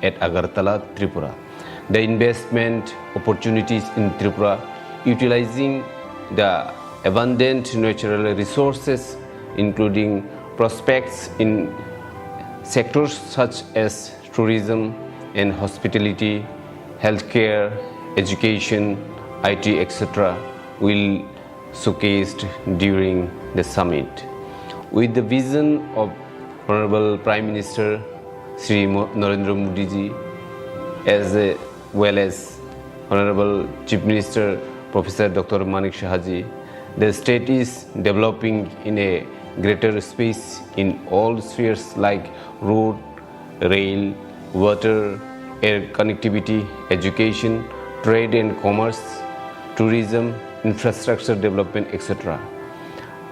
at Agartala, Tripura. The investment opportunities in Tripura, utilizing the abundant natural resources, including prospects in sectors such as tourism and hospitality, healthcare, education, IT, etc., will showcased during the summit. With the vision of Honorable Prime Minister Shri Narendra Modi ji, as well as Honorable Chief Minister Professor Dr. Manik Shah ji, the state is developing in a greater space in all spheres like road, rail, water, air connectivity, education, trade and commerce, tourism, infrastructure development, etc.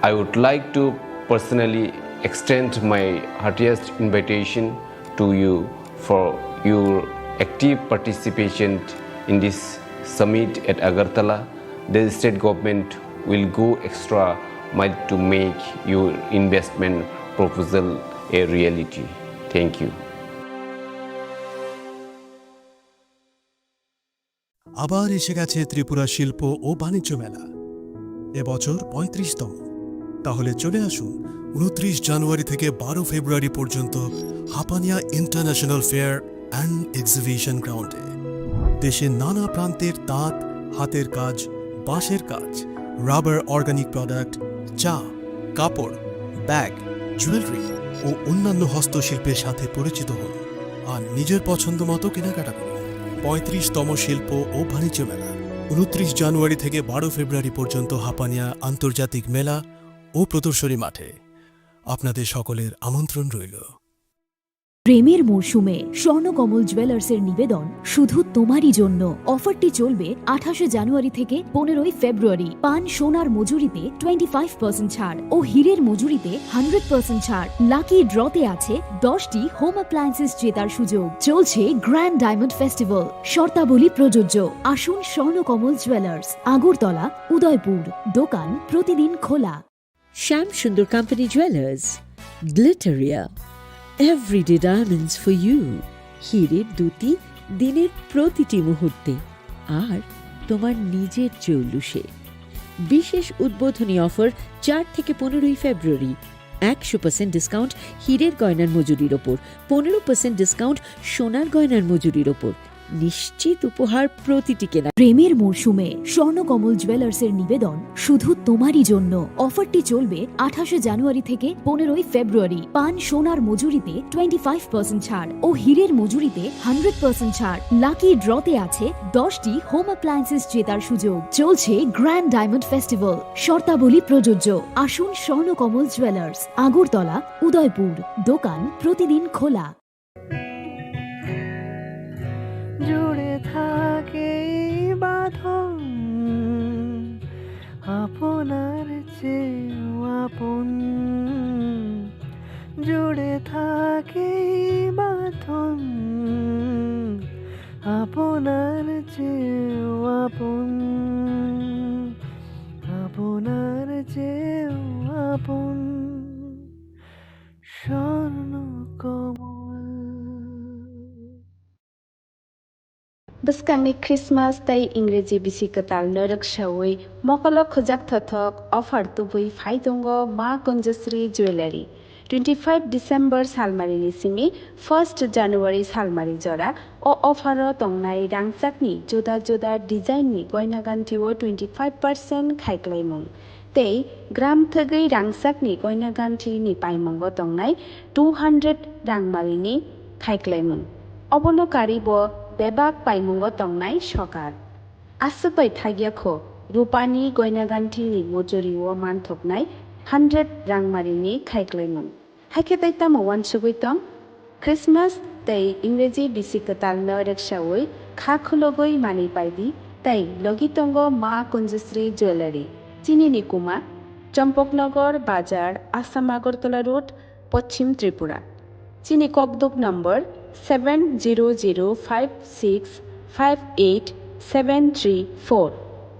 I would like to personally extend my heartiest invitation to you for your active participation in this summit at Agartala. The state government will go extra mile to make your investment proposal a reality. Thank you. আবার এসে গেছে ত্রিপুরা শিল্প ও বাণিজ্য মেলা, এবছর 35তম। তাহলে চলে আসুন 29 জানুয়ারি থেকে 12 ফেব্রুয়ারি পর্যন্ত Hapania international fair and exhibition গ্রাউন্ডে। দেশের নানা প্রান্তের তাঁত, হাতের কাজ, বাঁশের কাজ, রাবার অর্গানিক প্রোডাক্ট, চা, কাপড়, ব্যাগ, জুয়েলারি ও অন্যান্য হস্তশিল্পের সাথে পরিচিত হন আর নিজের পছন্দ মতো কেনাকাটা করুন। 35তম শিল্প ও বাণিজ্য মেলা 29 জানুয়ারি থেকে 12 ফেব্রুয়ারি পর্যন্ত হাপানিয়া আন্তর্জাতিক মেলা ও প্রদর্শনী মাঠে। আপনাদের সকলের আমন্ত্রণ রইল। প্রেমের মরশুমে স্বর্ণকমল জুয়েলার্সের নিবেদন শুধু তোমারই জন্য। অফারটি চলবে 28 জানুয়ারি থেকে 15 ফেব্রুয়ারি। পান সোনার মজুরিতে 25% ছাড় ও হীরের মজুরিতে 100% ছাড়। লাকি ড্রতে আছে 10টি হোম অ্যাপ্লায়েন্সেস জেতার সুযোগ। চলছে গ্র্যান্ড ডায়মন্ড ফেস্টিভ্যাল, শর্তাবলী প্রযোজ্য। আসুন স্বর্ণকমল জুয়েলার্স, আগরতলা, উদয়পুর। দোকান প্রতিদিন খোলা। Sham Sundar Company Jewelers, Glitteria, Everyday Diamonds for you, হীরের দুতি দিনের প্রতিটি মুহূর্তে আর তোমার নিজের জৌলুসে। বিশেষ উদ্বোধনী অফার 4 থেকে 15 ফেব্রুয়ারি। 100% ডিসকাউন্ট হীরের গয়নার মজুরির ওপর, 15% ডিসকাউন্ট সোনার গয়নার মজুরির ওপর। নিশ্চিত উপহার প্রতিটি কেনা। প্রেমের মরশুমে স্বর্ণকমল জুয়েলার্সের নিবেদন শুধু তোমারই জন্য। অফারটি চলবে 28 জানুয়ারি থেকে 15 ফেব্রুয়ারি। পান সোনার মজুরিতে 25% ছাড় ও হীরের মজুরিতে 100% ছাড়। লাকি ড্রতে আছে 10টি হোম অ্যাপ্লায়েন্সেস জেতার সুযোগ। চলছে গ্র্যান্ড ডায়মন্ড ফেস্টিভ্যাল, শর্তাবলী প্রযোজ্য। আসুন স্বর্ণকমল জুয়েলার্স, আগরতলা, উদয়পুর। দোকান প্রতিদিন খোলা। জুড়ে থাকে বাঁধন আপনার চেয়েও আপন, জুড়ে থাকে বাঁধন আপনার চেয়েও আপন, আপনার চেয়েও আপন Swarnakamal. Biskangi Christmas tai Ingreji bisikatal narak shawai mokalo khojak thothok offer tubui phaidongo ma Kunjasri Jewelry 25 December salmarini simi 1st January salmari jora o offer tongnai rangchakni joda joda design ni goina ganti o 25% khaiklaimung tei gram thagei rangchakni goina ganti ni paimongo tongnai 200 rangmarini khaiklaimung obono karibo বেবাক পাইমুঙ্গ তংনাই সকার আসুপাই থাগিয়াখো Rupani গয়নাগান্ঠিনি মজুরিও মানথকনাই 100 রাংমারিনি খাইক্লাইমুং হাইকেতাইতা মওয়ান সুগৈতং Christmas তাই ইংরেজি বিসিকতাল নরেকশাওই খাখুলগই মানি পাইদি তাই লগিতঙ্গ মা কুঞ্জশ্রী jewellery চিনিনি কুমা চম্পকনগর বাজার Assam Agartala road পশ্চিম ত্রিপুরা চিনি ককদুক নম্বর 7005658734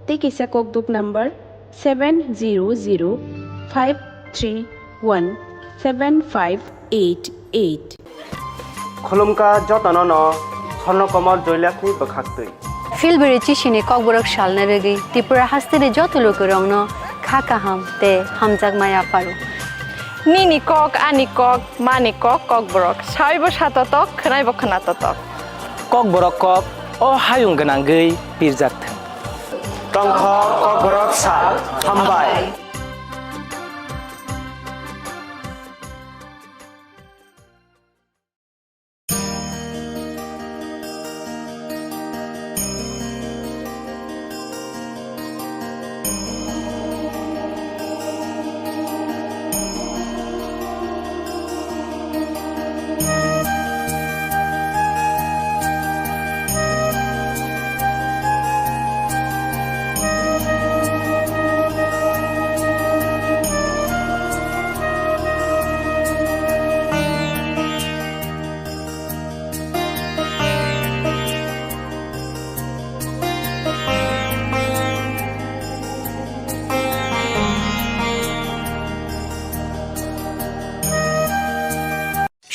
Tikisa Kokduk number 7005317588 खुलुमका जतन स्वर्णकमल ज्वेलार्सनि बखाक्तै फिलबेरी चिसिने ककबरक सालना रगै त्रिपुरा हास्तेरे जत लोक रंगन खाका हम ते हमजाक माया पारो निनि कक आनि कक मानि कक ककबरक साइबो साततक खोनायबो खोनाततक ककबरक कक अ हायुं गोनांगै बिरजाथों टंख ककबरक सा हामबाय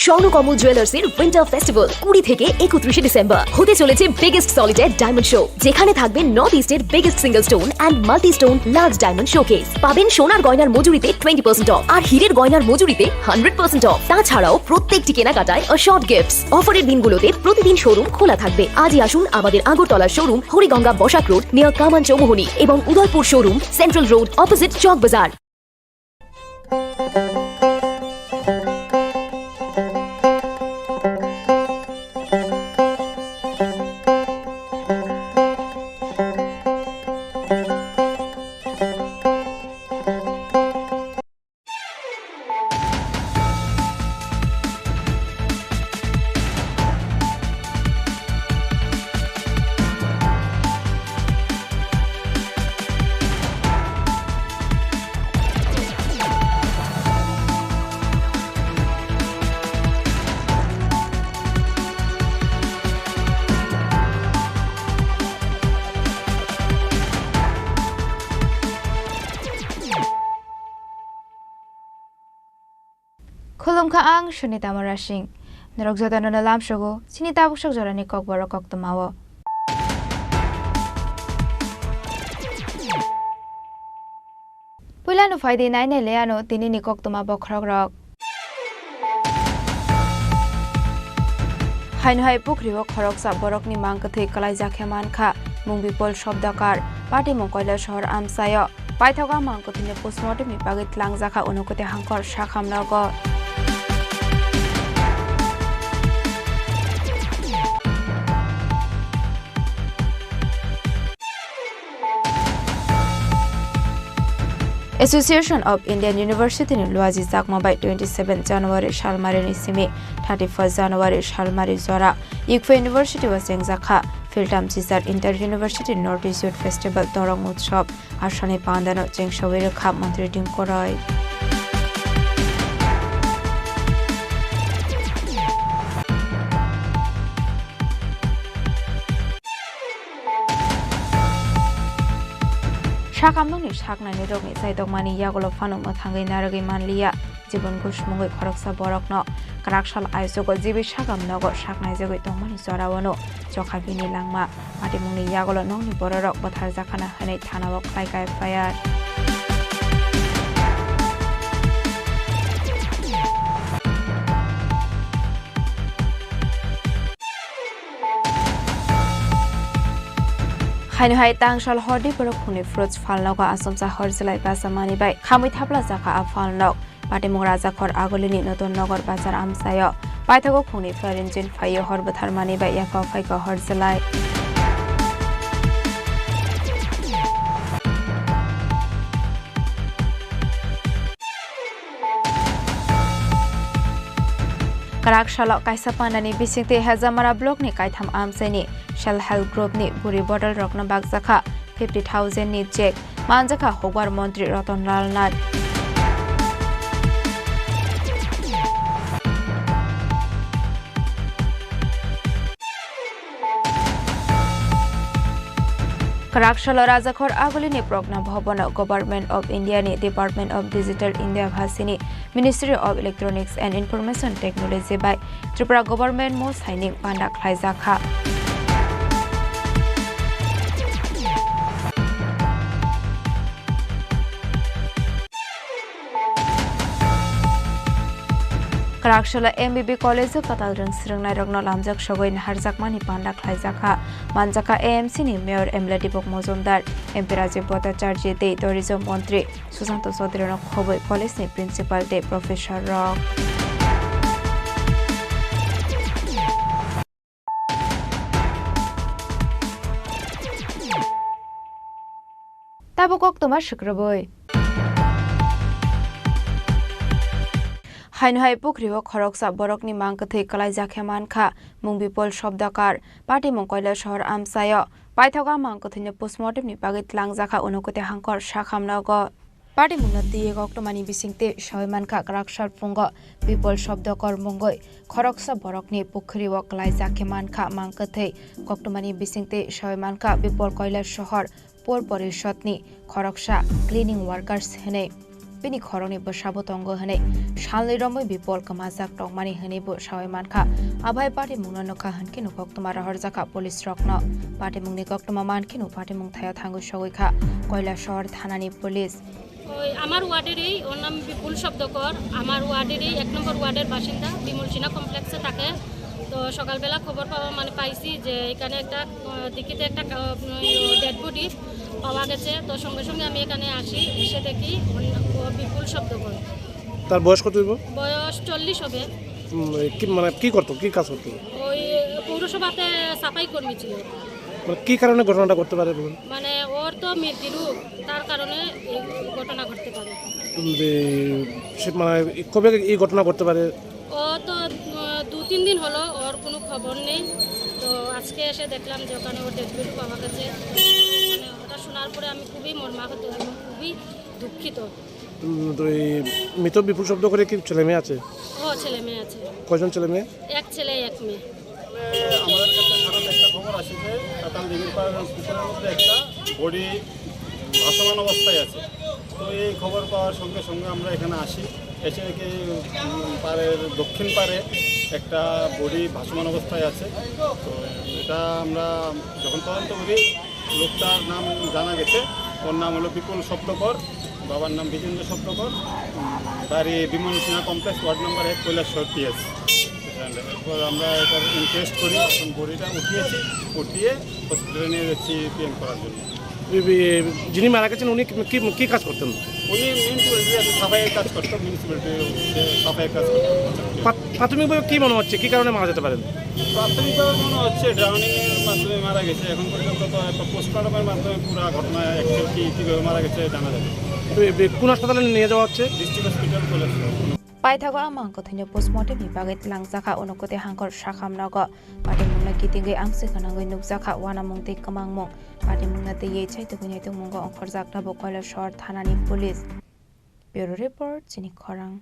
স্বর্ণকমল জুয়েলার্সের উইন্টার ফেস্টিভ্যাল 20 থেকে 31 ডিসেম্বর হতে চলেছে বিগেস্ট সলিটার ডায়মন্ড শো, যেখানে থাকবে নর্থ ইস্টের biggest single stone and multi stone large diamond showcase. পাবেন সোনার গয়নার মজুরিতে 20% অফ আর হীরের গয়নার মজুরিতে 100% অফ। তাছাড়াও প্রত্যেকটি কেনাকাটায় শর্ট গিফটস। অফারের দিনগুলোতে প্রতিদিন শোরুম খোলা থাকবে। আজই আসুন আমাদের আগরতলার showroom Hariganga Basak road near Kaman Chowmuhani এবং Udaipur showroom central road opposite Chowk Bazar. खुलुमखा आं सुनिता मरा सिंह नरक जदानो लाम सगो सिनिता बुसक जरानि ककबर कक्तमाव पुलानो फाइदे नाइने लेयानो तिनिनि कक्तमा बखरक रक हाइनहाय पुख्रिव खरक सा बरकनि मांकथै कलाइ जाखेमानखा मुंबिपल शब्दकार पार्टी मंकयला शहर आमसाय पाइथगा मांकथैने पोस्टमर्टमनि बागै tlangजाखा उनुकते हांकर साखामनग Association of Indian University in Luazi Zakma by 27 January Shalmari Simi 31 January Shalmari Zora Ikfa University was Zakha Filtam Cesar Inter University Northeast Youth Festival Torong Utshop Ashani Pandano Jengshawir Kap Mantri Dim Koroi Shakamnoni Shaknani Rogni Saitokmani Yagolo Fano Matangi Naragi Manlia Jibun Gushmungi Koroksa Borokno Karakshal Aisogo Zibi Shakam Nogo Shaknaizago Tomani Sorawano Jokavini Langma Matimuni Yagolo Noni Borok Batar Zakana Hane Tanawok like I fired Hainhai Tangshal Hordi Borokuni Fruits Falnoga Asomsa Horselai Basamani by Kamui Tabla Zaka Afalnog, Patimuraza Kor Agolini Noton Nogor Bazar Amsayo, Paitago Kuni Feringin Fayo Horbatharmani by Yafa Faiko Horselai. Karakshalo Kaisapanani Bisingte Hazamara Block ni Kaitam Amseni, Shell Health Group ni Buri Bottle Rokna Bagzaka, 50,000 ni check, Manjaka Hogwar Montri Roton Lalnat. Karakshalo Rajakhor Agulini Progna Bhavana Government of India ni Department of Digital India Bhasini Ministry of Electronics and Information Technology by Tripura Government Mo Sainik Pandak Laizakha Karakshalo MBB College Katal Rang Sringnai Ragno Lamjak Shogoin Harjakmani Pandak Laizakha Manjaka AMC ni Mayor Emla Dipok Mozumdar MP Rajiv Bhattacharya Dei Tourism Mantri Susanto Chaudhary no Khoboi College ni Principal Dei Professor Rock Tabukok Toma Shukraboi Hainhai Pukriwo Khoroksa Borokni Mangkathei Kalaijakhe Mankha Mungbipol Shobdakar Party Mongkoila Shahar Amsayo Paithoga Mangkathei Postmortem ni Bagit Langjakha Unokote Hangkor Shakhamnago Party Mungnati Goktomani Bisingte Shoimankha Karakshar Pungo Bipol Shobdakar Mongoi Khoroksa Borokni Pukriwo Kalaijakhe Mankha Mangkathei Goktomani Bisingte Shoimankha Bipol Koila Shahar Por Porishotni Khoroksa Cleaning Workers Hene Bini Khoroni Bashabo Tongo Hane, Shalli Romo Bipol Kamazak Tongmani Hanibu Shawimanka, Abai Party Munanoka Hankino Koktumara Horzaka Police Rockno, Party Muni Koktuma Mankino, Party Muntaya Tango Shawika, Koila Short Hanani Police. আমার ওয়ার্ডেরই ওর নাম বিপুল শব্দকর আমার ওয়ার্ডেরই 1 নম্বর ওয়ার্ডের বাসিন্দা বিমলসিনা কমপ্লেক্সে থাকে তো সকালবেলা খবর পাওয়া মানে পাইছি যে এখানে একটা দিকিতে একটা ডেড বডি পাওয়া গেছে তো সঙ্গে সঙ্গে আমি এখানে আসি এসে দেখি বিপুল শব্দকর তার বয়স কত হইব বয়স 40 হবে কি মানে কি করতো কি কাজ করতো ওই পৌরসভাতে সাফাই কর্মী ছিল মানে কি কারণে ঘটনাটা করতে পারে বলুন মানে ওর তো মৃত্যু তার কারণে এই ঘটনা ঘটতে পারে মানে কবে এই ঘটনা করতে পারে ও তো 2-3 দিন হলো ওর কোনো খবর নেই তো আজকে এসে দেখলাম যে ওখানে ওর ডেড বডি পাওয়া গেছে মানে ওটা শোনার পরে আমি খুবই মর্মাহত এবং খুবই দুঃখিত তো এই মৃত বিপুল শব্দ করে কি ছেলে মেয়ে আছে ও ছেলে মেয়ে আছে কয়জন ছেলে মেয়ে এক ছেলে এক মেয়ে আমাদের কাছে খারাপ একটা খবর আসে যে কাতাল দিঘির পুকুরের মধ্যে একটা বডি ভাসমান অবস্থায় আছে তো এই খবর পাওয়ার সঙ্গে সঙ্গে আমরা এখানে আসি এসে দেখি পাড়ের দক্ষিণ পাড়ে একটা বডি ভাসমান অবস্থায় আছে তো এটা আমরা যখন তদন্ত করি লোকটার নাম জানা গেছে ওর নাম হলো বিপুল শব্দকর বাবার নাম বিজেন্দ্র শব্দকর বাড়ি Bimal Sinha complex ward number 1 Kailashahar TS এরপর আমরা এটার ইনভেস্ট করি এখন বডিটা উঠিয়ে হসপিটালে নিয়ে যাচ্ছি পিএম করার জন্য যিনি মারা গেছেন উনি কি কাজ করতেন উনি মিউনিসিপ্যালিটি সাফাইয়ের কাজ করতো মিউনিসিপ্যালিটি সাফাইয়ের কাজ করতো প্রাথমিকভাবে কি মনে হচ্ছে কি কারণে মারা যেতে পারেন প্রাথমিকভাবে মনে হচ্ছে ড্রাউনিংয়ের মাধ্যমে মারা গেছে এখন পর্যন্ত তো একটা পোস্টমর্টমের মাধ্যমে পুরো ঘটনা অ্যাকচুয়ালি কীভাবে মারা গেছে জানা যাবে কোন হাসপাতালে নিয়ে যাওয়া হচ্ছে district hospital college Paithago Amangkathei Postmortem ni Bagit Langjakha Unokote Hangkor Shakhamnago Party Mungna Kitingei Angse Kanangoi Nukjakha Wanamungtei Kamangmung Party Mungna Tei Chaitukuni Tungmungo Ongkhorjak Tabo Koilashahar Thanani Police Bureau Report Chini Khorang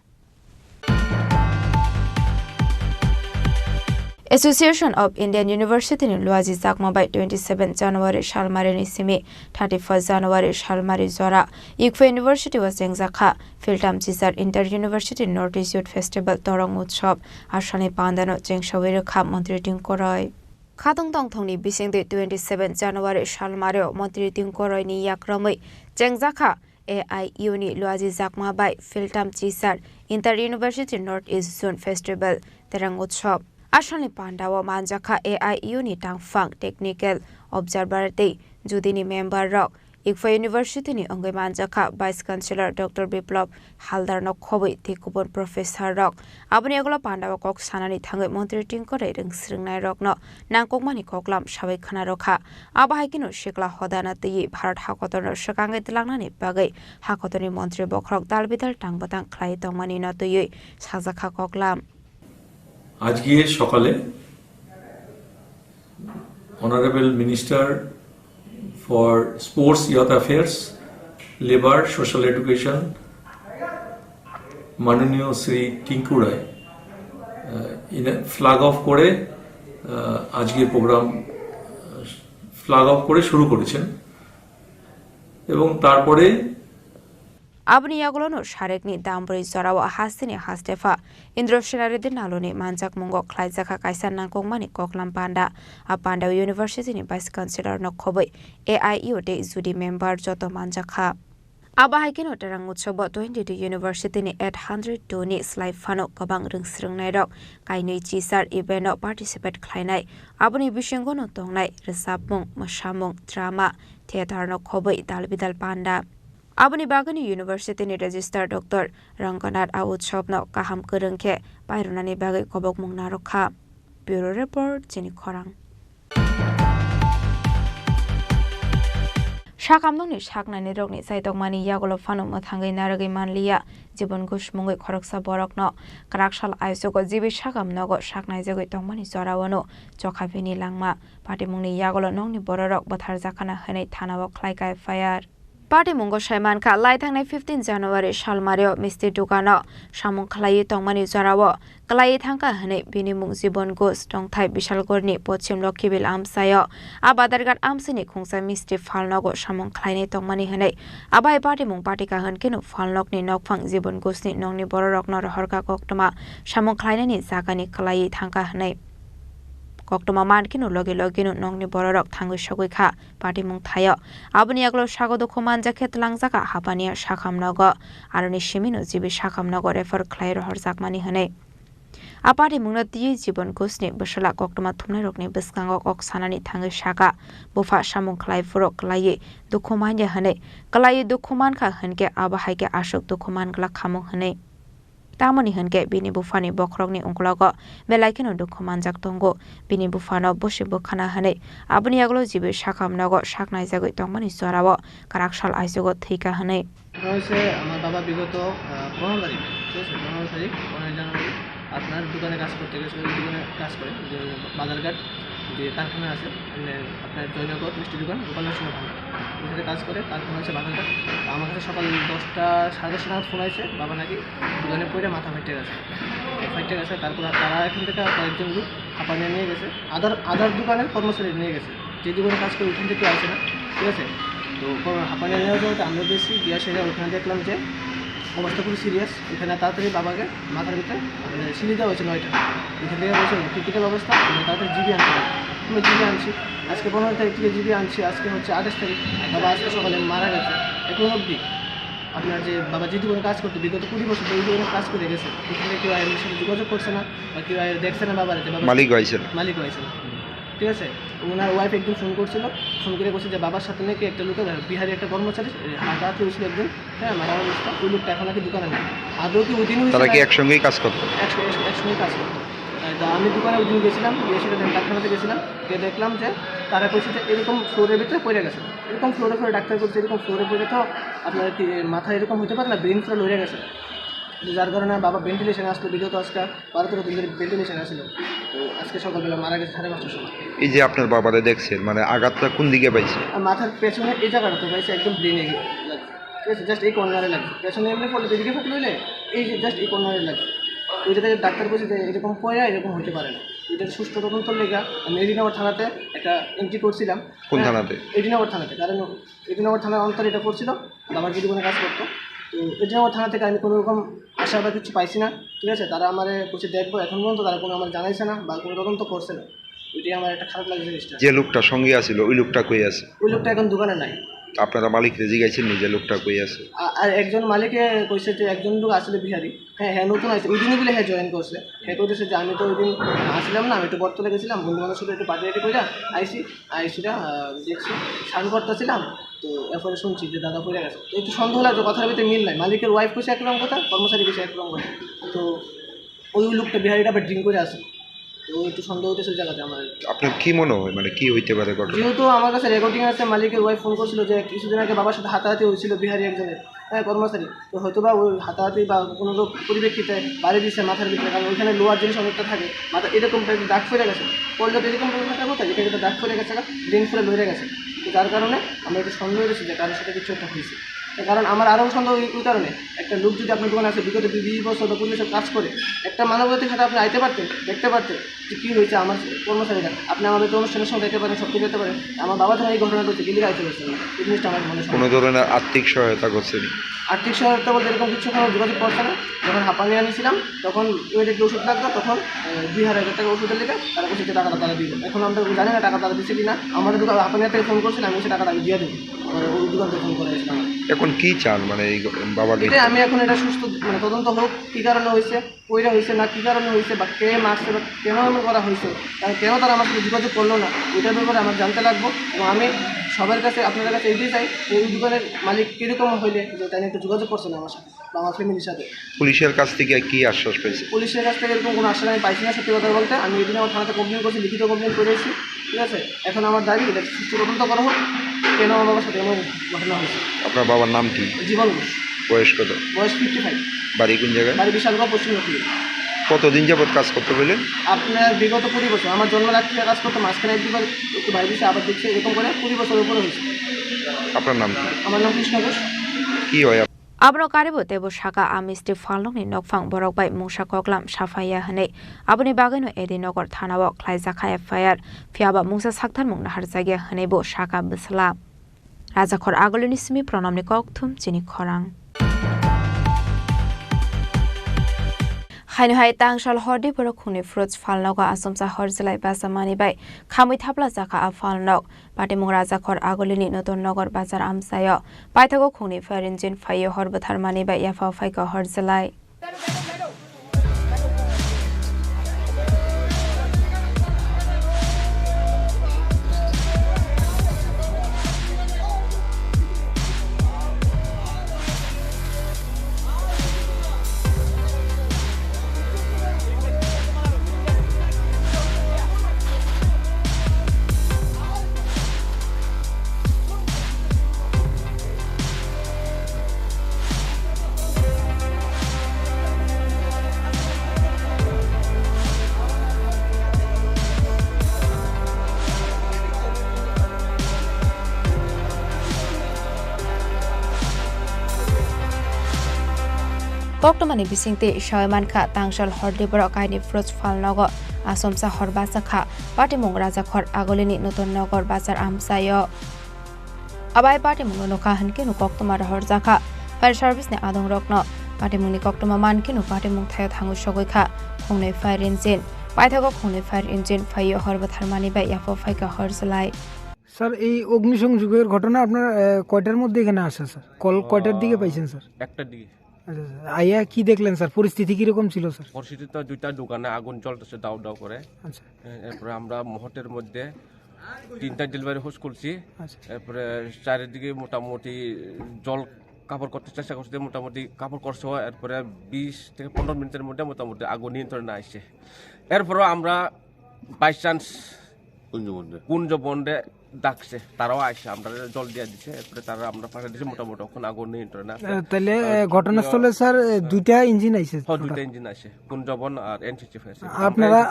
Association of Indian University ni Luaji Zakma by 27 January Shalmari ni Simi 31 January Shalmari Zora Ikfa University was Jengjakha Filtam Chisar Inter University Northeast Youth Festival Torong Utshop Ashani Pandano Jengshawiru Kham Montri Tingkoroi Khatong Tong Thongni Bisingde 27 January Shalmari Montri Tingkoroi ni Yakramoi Jengjakha AIU ni Luaji Zakma by Filtam Chisar Inter University Northeast Zone Festival Terang Utshop Ashani Pandawa Manjaka AIU ni Tangfang Technical Observer Day Judini Member Rock Ikfa University ni Ongai Manjaka Vice Chancellor Dr. Biplop Haldar no Khoboi Tikubon Professor Rock Abani Agla Pandawa Kok Sanani Thangai Montri Tingkorei Reng Sringnai Rock no Nangkokmani Koklam Shabai Khana Rokha Abahikino Shikla Hodana Tei Bharat Hakotorno Shakangai Tilangnani Bagai Hakotoni Montri Bokrok Dalbidal Tangbatang Khlai Tongmani no Tei Sajakha Koklam আজকে সকালে honourable minister for sports youth affairs labour social education মাননীয় শ্রী টিঙ্কু রায় flag of করে আজকের programme flag of করে শুরু করেছেন এবং তারপরে abni yagolono sharekni dambri zorawa hasini hastefa indroshenarede naloni manjak mungo khlaijaka kaisa nangkongmani koklam panda apanda university ni vice chancellor no khoboi AIU de judi member joto manjakha abahakino terang utsob 22 university ni 802 ni slide fano kabang ringsringnai rok kainoi chisar event no participate khlainai abuni bishengo no tongnai resapmung masamung drama theater no khoboi dalbidal panda abuni bagani university ni register Dr. Ranganath a utsob no kaham kerengke pairunani bagai kobok mungna rokha bureau report jeni khorang Shakamnongni shaknani rokni saitokmani yagolo fano mathangai naragi manliya jibon gushmungoi khoroksa borokno karakshal aisogo jibi shakamnogo shaknai jagoi tongmani jorawano jokhafini langma patimungni yagolo nongni bororok bathar jakhana hanai thanao khlaikai fire Party Mungo Shaiman ka lai thangnai 15 January salmario misti dukano samung khlai tongmani jarawo klai thangka hane bini mung jibon gos tongthai bishalgorni pochim lokhibil amsayo abadargat amsini khungsa misti falnogo samung khlaini tongmani hane abai party mung party ka hankenu falnokni nokphang jibon gosni nongni bororokno rohorka koktoma samung khlaini jagani klai thangka hane Koktoma mankinu logi loginu nongni bororok thangui sogui kha party mung thayo abuni aglo sagodo khoman jakhet langjaka hapania shakamnogo aroni shimino jibi shakamnogo refer khlai rohor jakmani hane apari mungna tiye jibon gosni bosala koktoma thumnai rokni biskango ok sanani thangui shaka bufa samung khlai furok klai dukhomanya hane klai dukhoman kha hanke abahaike ashok dukhoman gla khamung hane Tamoni hanke bini bufani bokrokni ungkulago belaikino dukhoman jak tongo bini bufano boshi bokhana hane abuni aglo jibe shakamnago shaknai jagoi tongmani jorawo karakshal aisogo theika hane হয়েছে আমার বাবা বিগত 15 তারিখ ঠিক আছে 15 তারিখ 15 জানুয়ারি আপনার দোকানে কাজ করতে গেছে ওই দোকানে কাজ করে যে বাজারঘাট যে কারখানা আছে আপনার জয়নগর মিষ্টি দোকান গোপালকৃষ্ণ ভান্ডার ওখানে কাজ করে কারখানা হচ্ছে বাজারঘাট আমার কাছে সকাল 10টা 10:30 নাগাদ ফোন আছে বাবা নাকি দোকানে পড়ে মাথা ফেটে গেছে তারপর তারা এখান থেকে কয়েকজন লোক হাঁপানিয়া নিয়ে গেছে আদার দোকানের কর্মচারী নিয়ে গেছে যে দোকানে কাজ করে ওখান থেকে আসে না ঠিক আছে তো হাঁপানিয়া নেওয়ার জন্য আমরা বেশি গিয়া সেটা ওখানে দেখলাম যে অবস্থা খুবই সিরিয়াস এখানে তাড়াতাড়ি বাবাকে মাথার ভিতরে সিঁড়ি দেওয়া হয়েছে 9টা এখান থেকে বলছে ক্রিটিক্যাল অবস্থা তাড়াতাড়ি জিবি আনতে হবে আমি জিবি আনছি আজকে 15 তারিখ থেকে জিবি আনছি আজকে হচ্ছে 28 তারিখ বাবা আজকে সকালে মারা গেছে এখন অবধি আপনার যে বাবা যে দোকানে কাজ করতে বিগত 20 বছর এই দোকানে কাজ করে গেছে এখানে কেউ এর সাথে যোগাযোগ করছে না বা কেউ দেখছে না বাবার যে বাবা মালিক হয়েছে ঠিক আছে ওনার ওয়াইফ একদিন ফোন করছিল ফোন করে বলছে যে বাবার সাথে নাকি একটা লোকের বিহারি একটা কর্মচারী হাতাহাতি হয়েছিল একদিন হ্যাঁ মারা অবস্থা ওই লোকটা এখন নাকি দোকানে নেই আদৌ কি ওই দিন তারা কি একসঙ্গেই কাজ করতো একসঙ্গেই কাজ করতো তা আমি দোকানে ওই দিন গেছিলাম গিয়ে সেটা কারখানাতে গেছিলাম গিয়ে দেখলাম যে তারা বলছে যে এরকম ফ্লোরের ভিতরে পড়ে গেছে এরকম ফ্লোরে ডাক্তার করছে এরকম ফ্লোরে পড়ে তো আপনার কি মাথা এরকম হতে পারে না ব্রেন ফ্লোর লড়ে গেছে যার কারণে বাবা ভেন্টিলেশনে আসলো বিগত আজকে 12-13 দিন ধরে ভেন্টিলেশনে আসলো তো আজকে সকালবেলা মারা গেছে 5:30টার সময় এই যে আপনার বাবারে দেখছেন মানে আঘাতটা কোন দিকে পাইছে মাথার পেছনে এই জায়গাটা তো পাইছে একদম ব্রেনে লাগছে ঠিক আছে জাস্ট এই কর্নারে লাগছে পেছনে এমনি পড়লে এদিকে ফাটলে হলে এই যে জাস্ট এই কর্নারে লাগছে ওইটা থেকে ডাক্তার বলছে যে এরকম পড়া এরকম হতে পারে না এটা সুস্থ তদন্তর লেগা আমি এডিনগর থানাতে একটা এন্ট্রি করছিলাম কোন থানাতে এডিনগর থানাতে কারণ এডিনগর থানার অন্তরে এটা করছিল বাবার যে দোকানে কাজ করতো তো এডিনগর থানা থেকে আমি কোনো রকম আশা বা কিছু পাইছি না ঠিক আছে তারা আমার বসে দেখবো এখন পর্যন্ত তারা কোনো আমার জানাইছে না বা কোনো তদন্ত করছে না ওইটাই আমার একটা খারাপ লাগছে জিনিসটা যে লোকটা সঙ্গে আসছিল ওই লোকটা কই আছে ওই লোকটা এখন দোকানে নাই আপনারা মালিককে জিজ্ঞাসেন যে লোকটা কই আছে আর একজন মালিকে কইছে যে একজন লোক আসলে বিহারি হ্যাঁ নতুন আসছে ওই দিনই বলে জয়েন করছে কইতেছে যে আমি তো ওই দিন আসলাম না আমি একটু বর্তলে গেছিলাম বন্ধু বান্ধব সাথে একটু পার্টি করে আইসিটা দেখছি স্নান করতেছিলাম তো এরপরে শুনছি যে দাদা পড়ে গেছে তো একটু সন্দেহ লাগছে কথার ভিতরে মিল নাই মালিকের ওয়াইফ কইছে একরকম কথা কর্মচারী কইছে একরকম কথা তো ওই লোকটা বিহারিটা আবার ড্রিঙ্ক করে আসে তো একটু সন্দেহ হতেছে জায়গাতে আমার আপনার কি মনে হয় মানে কি হইতে পারে ঘটনা যেহেতু আমার কাছে রেকর্ডিং আছে মালিকের ওয়াইফ ফোন করছিল যে কিছুদিন আগে বাবার সাথে হাতাহাতি হয়েছিল বিহারি একজনের হ্যাঁ কর্মচারী তো হয়তো বা ওই হাতাহাতি বা কোনো পরিপ্রেক্ষিতে বাড়ি দিচ্ছে মাথার ভিতরে কারণ ওইখানে লোহার জিনিস অনেকটা থাকে মাথা এরকম দাগ ফেলে গেছে পড়লে তো এরকম থাকার কথা যেখানে দাগ ফেলে গেছে ব্রেন ফুলে লড়ে গেছে তো যার কারণে আমরা একটু সন্দেহ হয়েছি যে কারোর সাথে কিছু একটা হয়েছে কারণ আমার আরও সন্দেহ ওই কারণে একটা লোক যদি আপনার দোকানে আসে বিগত 20 বছর বা 25 বছর কাজ করে একটা মানবতার সাথে আপনি আইতে পারতেন দেখতে পারতেন যে কী হয়েছে আমার কর্মচারীরা আপনি আমাদের অনুষ্ঠানের সঙ্গে যেতে পারেন সব কিছু যেতে পারেন আমার বাবা যখন এই ঘটনাটা হচ্ছে গেলে আইতে পারছেন না এই জিনিসটা আমার মনে হয় কোনো ধরনের আর্থিক সহায়তা করছেন? আর্থিক সহায়তা বলতে এরকম কিছু কোনো যোগাযোগ করছে না। যখন হাঁপানি আনিয়েছিলাম তখন ইমিডিয়েটলি ওষুধ লাগতো তখন 2,000 টাকা ওষুধের লেগে তারা বলছে যে টাকাটা তারা দিবে। এখন আমরা জানি না টাকা তারা দিচ্ছে কি না। আমাদের দোকান হাঁপানিয়া থেকে ফোন করছিলাম আমি সে টাকাটা আমি দিয়ে দেবো ওই দোকান থেকে ফোন করে এসেছিলাম। এখন কি চান মানে এই বাবাকে? এটাই আমি এখন এটা সুস্থ মানে তদন্ত হোক কী কারণে হয়েছে কইরা হয়েছে না কী কারণে হয়েছে বা কে মারছে বা কেন এমন করা হয়েছে কেন তারা আমার সাথে যোগাযোগ করলো না ওইটার ব্যাপারে আমার জানতে লাগবো। এবং আমি সবার কাছে আপনাদের কাছে এটাই চাই ওই দোকানের মালিক কীরকম হইলে যে তাই একটু যোগাযোগ করছে না আমার সাথে বা আমার ফ্যামিলির সাথে। পুলিশের কাছ থেকে কি আশ্বাস পেয়েছে? পুলিশের কাছ থেকে এরকম কোনো আশ্বাস আমি পাইছি না। সত্যি কথা বলতে আমি এদিন আমার থানাতে কমপ্লেন করছি, লিখিত কমপ্লেন করেছি, ঠিক আছে। এখন আমার দাবি এটা সুস্থ তদন্ত করা হোক কেন আমার বাবার সাথে এমন ঘটনা হয়েছে। আপনার বাবার নাম কি? জীবন ঘোষ। বয়স কত? বয়স 55। বাড়ি কোন জায়গায়? বাড়ি বিশালগড় পশ্চিম লক্ষ্মী। কতদিন যাবত কাজ করতে বললেন? আপনার বিগত 20 বছর আমার জন্মের আগ থেকে কাজ করতে মাঝখানে একবার একটু বাইরে দিচ্ছে আবার দিচ্ছে এরকম করে 20 বছরের উপরে হয়েছে। আপনার নাম কি? আমার নাম কৃষ্ণ ঘোষ। কি হয়? Abro karibo tebo shaka amisti falong ni nokfang borok bai mungsa koklam shafaya hane aboni bagano edinogor thanawo khlaija khaya fire fiaba mungsa sakthar mungna harjage hane bo shaka bisla raja khor agolini simi pranamni kokthum chini khorang Hainu hai tangshal horde borok khuni fruits falnoga asomsa horjlai basamani bai khamui thapla jaka a falnog Pati mung raja khor agolini noton nogor bazar amsayo paithago khuni fire engine fayo hor bathar mani ba yafa faika horjlai Koktomani bisingte shoyman kha tangshal horde borok kaini fruits falnogo asomsa horbasa kha pati mung raja khor agolini noton nogor bazar amsayo abai pati mung no kha hanke no koktomar horja kha fire service ne adong rokno pati mung ni koktoma manke no pati mung thayo thangu sogoi kha khongnei fire engine paithago khongnei fire engine fayo horba tharmani bai yapo faika horjlai sir এই অগ্নিসংযোগের ঘটনা আপনার কয়টার মধ্যে এখানে আসে sir? Call কয়টার দিকে পাইছেন স্যার? একটার দিকে। আচ্ছা আইয়া কি দেখলেন স্যার? পরিস্থিতি কিরকম ছিল স্যার? পরিস্থিতি তো দুইটা দোকানে আগুন জ্বলতেছে দাউ দাউ করে। আচ্ছা এরপরে আমরা মুহূর্তের মধ্যে 3টা ডেলিভারি হোস করছি। আচ্ছা এরপরে চারিদিকে মোটামুটি জল কাপড় করতে চেষ্টা করছে, মোটামুটি কাপড় করছে। এরপরে 20 থেকে 15 মিনিটের মধ্যে মোটামুটি আগুন নিয়ন্ত্রণে আসছে। এরপরে আমরা বাই চান্স কুঞ্জ বন্ডে ডাকছে, তারাও আসছে, আমরা জল দিয়ে দিচ্ছে। এরপরে তারা আমরা পাঠিয়ে দিচ্ছি, মোটামুটি ওখানে আগুন নিয়ন্ত্রণে আছে। তাহলে ঘটনাস্থলে স্যার দুইটা ইঞ্জিন আইছে? হ্যাঁ দুইটা ইঞ্জিন আছে, কুঞ্জবন আর N65 আছে।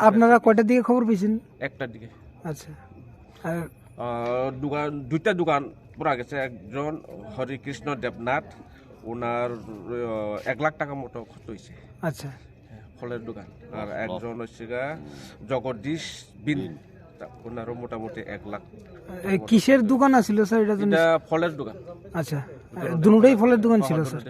আপনারা কয়টার দিকে খবর পেয়েছেন? একটার দিকে। আচ্ছা দুইটা দোকান পুরা গেছে। একজন হরিকৃষ্ণ দেবনাথ, ওনার 1 লাখ টাকা মতো ক্ষতি হয়েছে। আচ্ছা ফলের দোকান। আর একজন হচ্ছে জগদীশ বিন, ওনারও মোটামুটি 1 লাখ। কিসের দোকান আছিল স্যার? এটা ফলের দোকান। আচ্ছা দুটোই ফলের দোকান ছিল স্যার?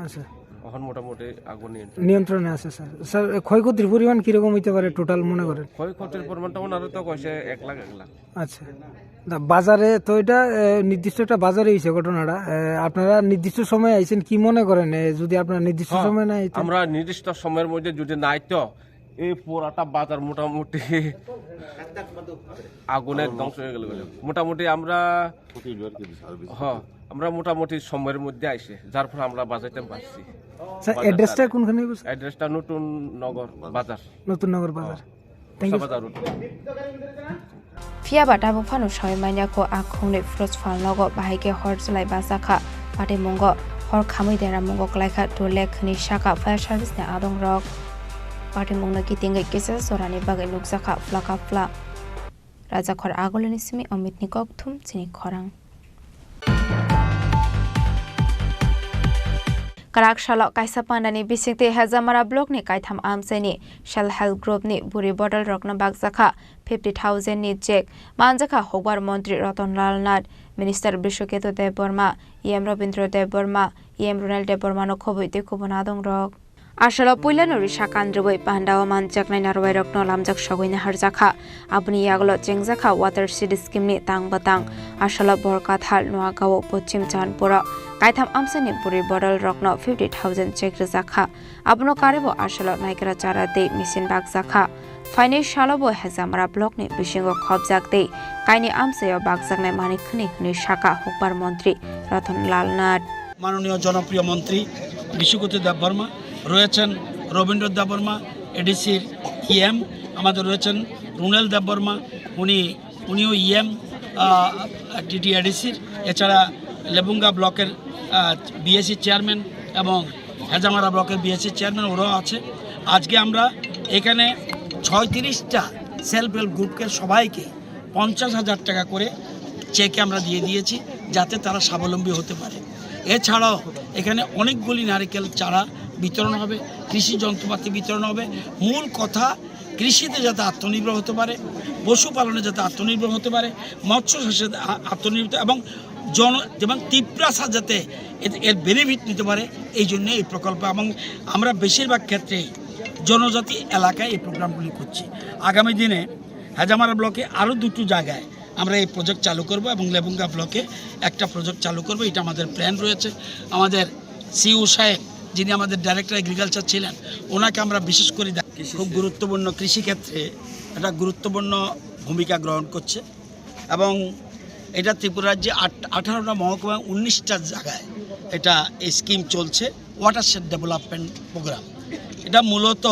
আচ্ছা এখন মোটামুটি আগুন নিয়ন্ত্রণে আছে স্যার। স্যার ক্ষয়ক্ষতির পরিমাণ কিরকম হইতে পারে টোটাল মনে করেন? ক্ষয়ক্ষতির পরিমাণটা ওনারা তো কইছে 1 লাখ। আচ্ছা বাজারে তো এটা নির্দিষ্ট একটা বাজারে হয়েছে ঘটনাটা, আপনারা নির্দিষ্ট সময় আইছেন, কি মনে করেন যদি আপনারা নির্দিষ্ট সময় নাই? আমরা নির্দিষ্ট সময়ের মধ্যে যদি নাই তো এই পুরাটা বাজার মোটামুটি আগুনে ধ্বংস হয়ে গেল। মোটামুটি আমরা মোটামুটি সময়ের মধ্যে আইসে, যার ফলে আমরা বাজাইতে পারছি। অ্যাড্রেসটা কোনখানে? অ্যাড্রেসটা নতুন নগর বাজার। নতুন নগর বাজার। Fiaba tabu phanu shoymanya ko akhongne fruits falnogo bahike horjlai basakha pati mungo hor khamui dera mungo klaikha to lekhni shaka fire service ne adong rok pati mungno kitingai kisa sorani bagai nukjaka flaka fla raja khor agolini simi amit ni kokthum chini khorang Karak shalok kaisa pandani bisikte Hezamara block ni kaitham amseni Shell Health Group ni buri bottle rokna bagzakha 50,000 ni check manjakha hokbar mantri Ratan Lal Nath Minister Bishoketu Dev Burma EM Robindra Dev Burma EM Runal Dev Burma no khoboite khobonadong rok Ashala puilano risha kandroboi pandawa manjaknai narwai rokno lamjak sogoi harjakha abuni yaglo chengjakha water seed scheme ni tang batang ashala borka thal noagawo pochim chanpura kaitham amsani puri bodol rokno 50,000 check rejakha abno karebo ashala naikra chara de mission bag jakha ফাইনে শালবো হেজামারা block নি বিশিঙ্গ খবজাকতে কাইনি আমসেয় বাগজাকনাই মানিকখনি খনি শাখা হুকবার মন্ত্রী রতন লাল নাথ মাননীয় জনপ্রিয় মন্ত্রী বিশ্বকতু দেব বর্মা রয়েছেন রবীন্দ্র দেব বর্মা এডিসির ইএম আমাদের রয়েছেন রুনেল দেব বর্মা উনিও ইএম টিটি এডিসির এছাড়া লেবুঙ্গা ব্লকের বিএসসি চেয়ারম্যান এবং হেজামারা ব্লকের বিএসসি চেয়ারম্যান ওরাও আছে আজকে আমরা এখানে 36টা সেলফ হেল্প গ্রুপকে সবাইকে 50,000 টাকা করে চেকে আমরা দিয়ে দিয়েছি যাতে তারা স্বাবলম্বী হতে পারে এছাড়াও এখানে অনেকগুলি নারকেল চারা বিতরণ হবে কৃষি যন্ত্রপাতি বিতরণ হবে মূল কথা কৃষিতে যাতে আত্মনির্ভর হতে পারে পশুপালনে যাতে আত্মনির্ভর হতে পারে মৎস্য চাষে আত্মনির্ভর এবং তীব্রাসা যাতে এর বেনিফিট নিতে পারে এই জন্য এই প্রকল্প এবং আমরা বেশিরভাগ ক্ষেত্রেই জনজাতি এলাকায় এই প্রোগ্রামগুলি করছি আগামী দিনে হেজামারা ব্লকে আরও দুটো জায়গায় আমরা এই প্রজেক্ট চালু করব এবং লেবুঙ্গা ব্লকে একটা প্রজেক্ট চালু করব এটা আমাদের প্ল্যান রয়েছে আমাদের সিইও সাহেব যিনি আমাদের ডাইরেক্টর এগ্রিকালচার ছিলেন ওনাকে আমরা বিশেষ করে খুব গুরুত্বপূর্ণ কৃষিক্ষেত্রে একটা গুরুত্বপূর্ণ ভূমিকা গ্রহণ করছে এবং এটা ত্রিপুরা রাজ্যে 18টা মহকুমা 19টা জায়গায় এটা এই স্কিম চলছে ওয়াটারশেড ডেভেলপমেন্ট প্রোগ্রাম এটা মূলত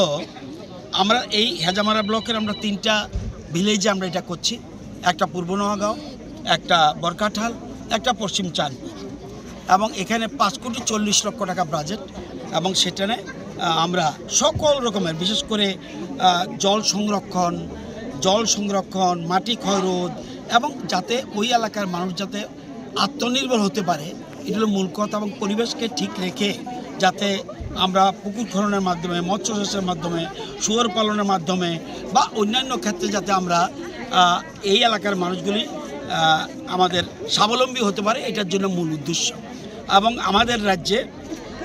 আমরা এই হেজামারা ব্লকের আমরা 3টা ভিলেজে আমরা এটা করছি একটা পূর্ব নোয়াগাঁও একটা বরকাঠাল একটা পশ্চিম চাঁদপুর এবং এখানে 5,40,00,000 টাকা বাজেট এবং সেখানে আমরা সকল রকমের বিশেষ করে জল সংরক্ষণ মাটি ক্ষয়রোধ এবং যাতে ওই এলাকার মানুষ যাতে আত্মনির্ভর হতে পারে এগুলো মূল কথা এবং পরিবেশকে ঠিক রেখে যাতে আমরা পুকুর খননের মাধ্যমে মৎস্য চাষের মাধ্যমে শুয়োর পালনের মাধ্যমে বা অন্যান্য ক্ষেত্রে যাতে আমরা এই এলাকার মানুষগুলি আমাদের স্বাবলম্বী হতে পারে এটার জন্য মূল উদ্দেশ্য এবং আমাদের রাজ্যে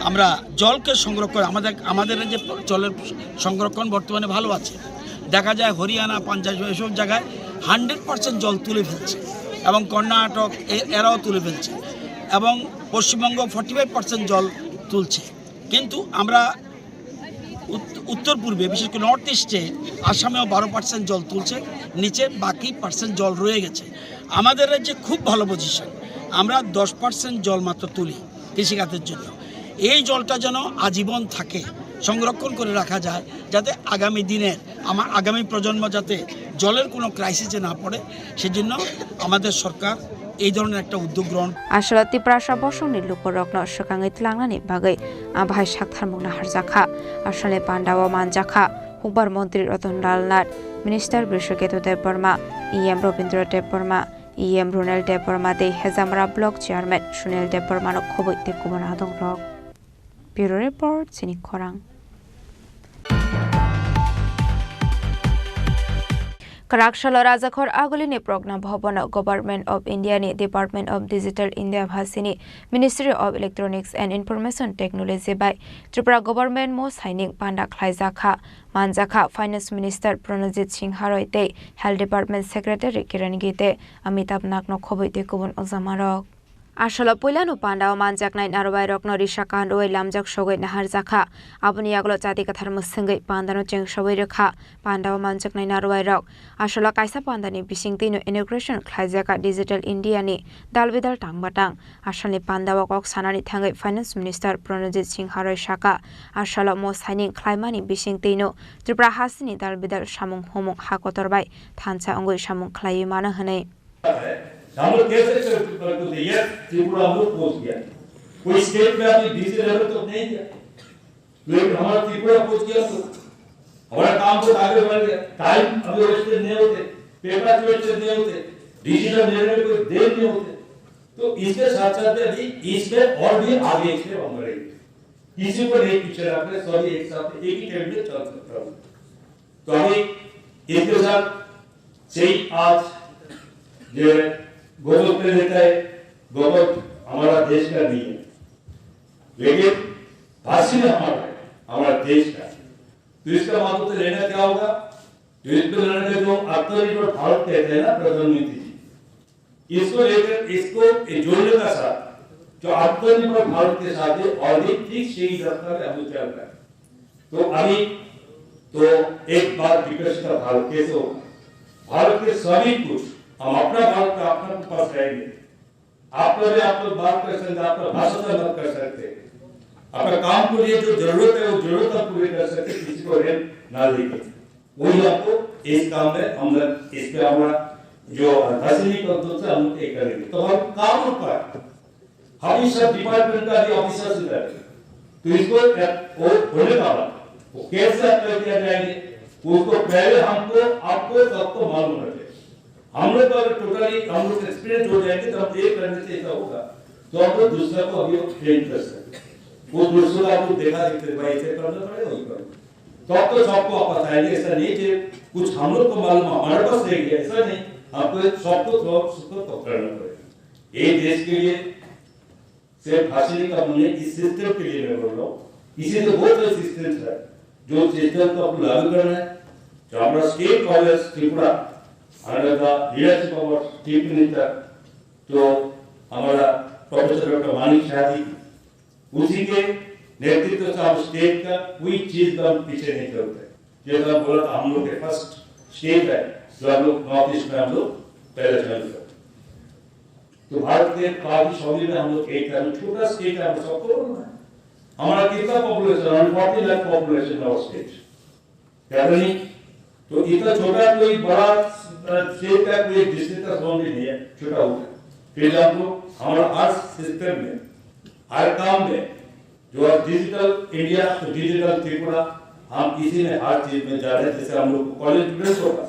আমরা জলকে সংরক্ষণ আমাদের রাজ্যে জলের সংরক্ষণ বর্তমানে ভালো আছে দেখা যায় হরিয়ানা পাঞ্জাব এসব জায়গায় 100% জল তুলে ফেলছে এবং কর্ণাটক এরাও তুলে ফেলছে এবং পশ্চিমবঙ্গ 45% জল তুলছে কিন্তু আমরা উত্তর পূর্বে বিশেষ করে নর্থ ইস্টে আসামেও 12% জল তুলছে নিচে বাকি পার্সেন্ট জল রয়ে গেছে আমাদের রাজ্যে খুব ভালো পজিশন আমরা 10% জল মাত্র তুলি কৃষিখাতের জন্য এই জলটা যেন আজীবন থাকে সংরক্ষণ করে রাখা যায় যাতে আগামী দিনের আগামী প্রজন্ম যাতে জলের কোনো ক্রাইসিসে না পড়ে সেজন্য আমাদের সরকার এই ধরনের একটা উদ্যোগ গ্রহণ আসলে ত্রিপুরা বসংনি লুকরকন সকাঙ্গै ত্লাংনানি বাগै আভাই সাকথারমুনা হারজাখা আসলে পান্ডাওয়া মানজাখা হুকবার মন্ত্রী Ratan Lal Nath minister Biswaketu Dev Varma EM Rabindra Dev Varma EM রুনেল Dev Varma they Hezamara block chairman Sunil Dev বর্মানো খবৈতে কুবনাদং rock bureau report Sini খরাং Karakshalo Rajakhor Agulini Progna Bhavana Government of India ni Department of Digital India Bhasini Ministry of Electronics and Information Technology by Tripura Government Mo Sainik Panda Khlaizakha Manjakha Finance Minister Pranajit Singh Haroite Health Department Secretary Kiran Gite Amitabh Nakno Khoboite Kubun Ozamarok আসলে পৈলানো পান্ডাও মানজাকনাই নারবাই রকনো রিশা কান্ডোই লামজাক সগৈ নাহার জাখা আপনি আগলো জাতি কথার মুসঙ্গৈ পান্দানো চেং সবৈ রেখা পান্ডাও মানজাকনাই নারবাই rock আসলে কাইসা পান্দানি বিসিংতিনো inauguration খাইজাকা digital ইন্ডিয়ানি দালবিদাল টাংবাটাং আসলে পান্ডাও কক সানানি থাঙ্গৈ ফাইনান্স মিনিস্টার প্রণজিৎ সিং হারই শাখা আসলে মো সাইনিং খাইমানি বিসিংতিনো ত্রিপুরা হাসিনি দালবিদাল সামুং হোমুং হাকতরবাই থানসা অঙ্গৈ সামুং খাইयै मानो हनै हम लोग कैसे कर दिया त्रिपुरा हम लोग पहुंच गया कोई स्टेट में अभी डिजिटल लेवल तो नहीं दिया लेकिन हमारा त्रिपुरा पहुंच गया तो हमारा काम तो आगे बढ़ गया टाइम अभी वेस्टेज नहीं होते पेपर वेस्टेज नहीं होते डिजिटल लेवल पे देर नहीं होते तो इसके साथ साथ अभी इसमें और भी आगे स्टेप हम बढ़ेंगे किसी को नहीं पीछे रख रहे, सभी एक साथ एक ही टेबल पे चल सकता हूँ। तो अभी इसके साथ सही आज जो गोबर पे लेता है, गोबर हमारा देश का नहीं है, लेकिन भाषी में हमारा देश का। तो इसका मतलब तो लेना क्या होगा, जो इसको लेने के जो आत्मनिर्भर भारत कहते हैं ना प्रधानमंत्री जी, इसको लेकर इसको जोड़ने का साथ जो आत्मनिर्भर भारत के साथ है और भी ठीक सही रास्ता में हम चल रहे हैं। तो अभी तो एक बार विकसित भारत कैसे होगा, भारत के सभी कुछ हम अपना भारत का अपना पास रहेंगे, आप भी आप लोग बात कर सकते, आपका भाषा से बात कर सकते, अपना काम के लिए जो जरूरत है वो जरूरत आप पूरी कर सकते, किसी को रेल ना देके वही आपको इस काम में हम लोग इस पे हमारा जो हासिल करते हैं हम लोग एक करेंगे। तो हम काम पर हम इस सब डिपार्टमेंट का भी ऑफिसर से करेंगे, तो इसको वो होने का वो कैसे अप्लाई किया जाएंगे उसको पहले हमको आपको सबको मालूम रखे। हम लोग अगर टोटली हम लोग एक्सपीरियंस हो जाएंगे तो हम एक करने से ऐसा होगा तो हम लोग दूसरा को अभी ट्रेन कर सकते, वो दूसरों का आपको देखा देखते भाई ऐसे करना पड़ेगा वही करो, तो अब तो सबको आप बताएंगे। ऐसा नहीं कि कुछ हम लोग को मालूम हमारे पास रह गया, ऐसा नहीं, आपको सबको करना पड़ेगा। ये देश के लिए सिर्फ हासिल का हमने इस सिस्टम के लिए मैं बोल रहा हूँ, इसी से बहुत सारे सिस्टम है जो सिस्टम को आपको लागू करना है। जो हमारा state college Tripura under the leadership of chief minister जो हमारा प्रोफेसर डॉक्टर मानिक शाह जी, उसी के नेतृत्व से हम स्टेट का कोई चीज का हम पीछे नहीं चलते। जैसा बोला था हम लोग के फर्स्ट स्टेट है जो हम लोग नॉर्थ ईस्ट में हम लोग पहले चलते। तो भारत के काफी शौर्य में हम लोग एक छोटा स्टेट है, हम सबको बोलना है। हमारा कितना पॉपुलेशन 40 लाख पॉपुलेशन है स्टेट, क्या नहीं? तो इतना छोटा कोई बड़ा स्टेट का कोई डिस्ट्रिक्ट का बाउंड्री नहीं है, छोटा होगा। फिर हम लोग हमारा हर सिस्टम में हर काम में जो डिजिटल इंडिया तो डिजिटल त्रिपुरा हम इसी में हर चीज में जा रहे हैं। जैसे हम लोग कॉलेज स्टूडेंट्स होगा,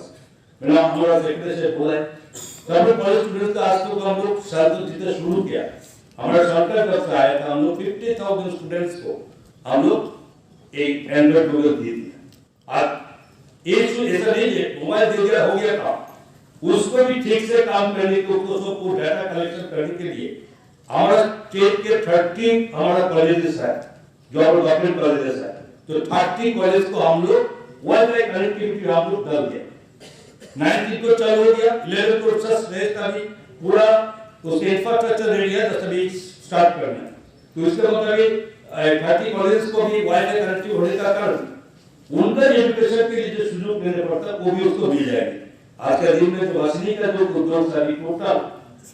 मैंने हमारा सेक्रेटरी से बोला है तब कॉलेज स्टूडेंट्स का आज तक हम लोग साल जितना शुरू किया, हमारा सरकार तरफ से आया था, हम लोग 50,000 स्टूडेंट्स को हम लोग एक एंड्रॉइड मोबाइल दे दिया। आज एक ऐसा नहीं है मोबाइल दे दिया हो गया काम, उसको भी ठीक से काम करने को उसको डाटा कलेक्शन करने के लिए हमारा स्टेट के 30 हमारा कॉलेजेस है जो हमारे गवर्नमेंट कॉलेजेस है, तो 30 कॉलेज को हम लोग वाईफाई कनेक्टिविटी हम लोग डाल दिया। 19 को चालू हो गया, 11 को रेस्ट अभी पूरा उसके इंफ्रास्ट्रक्चर रेडी है, तो सभी स्टार्ट करना है। तो इसके मतलब 30 कॉलेज को भी वाईफाई कनेक्टिव होने का कारण उनका एजुकेशन के लिए जो सुযোগ लेने पड़ता है वो भी उसको मिल जाएगी। आज के दिन में जो वासनी का जो उद्योग सभी टोटल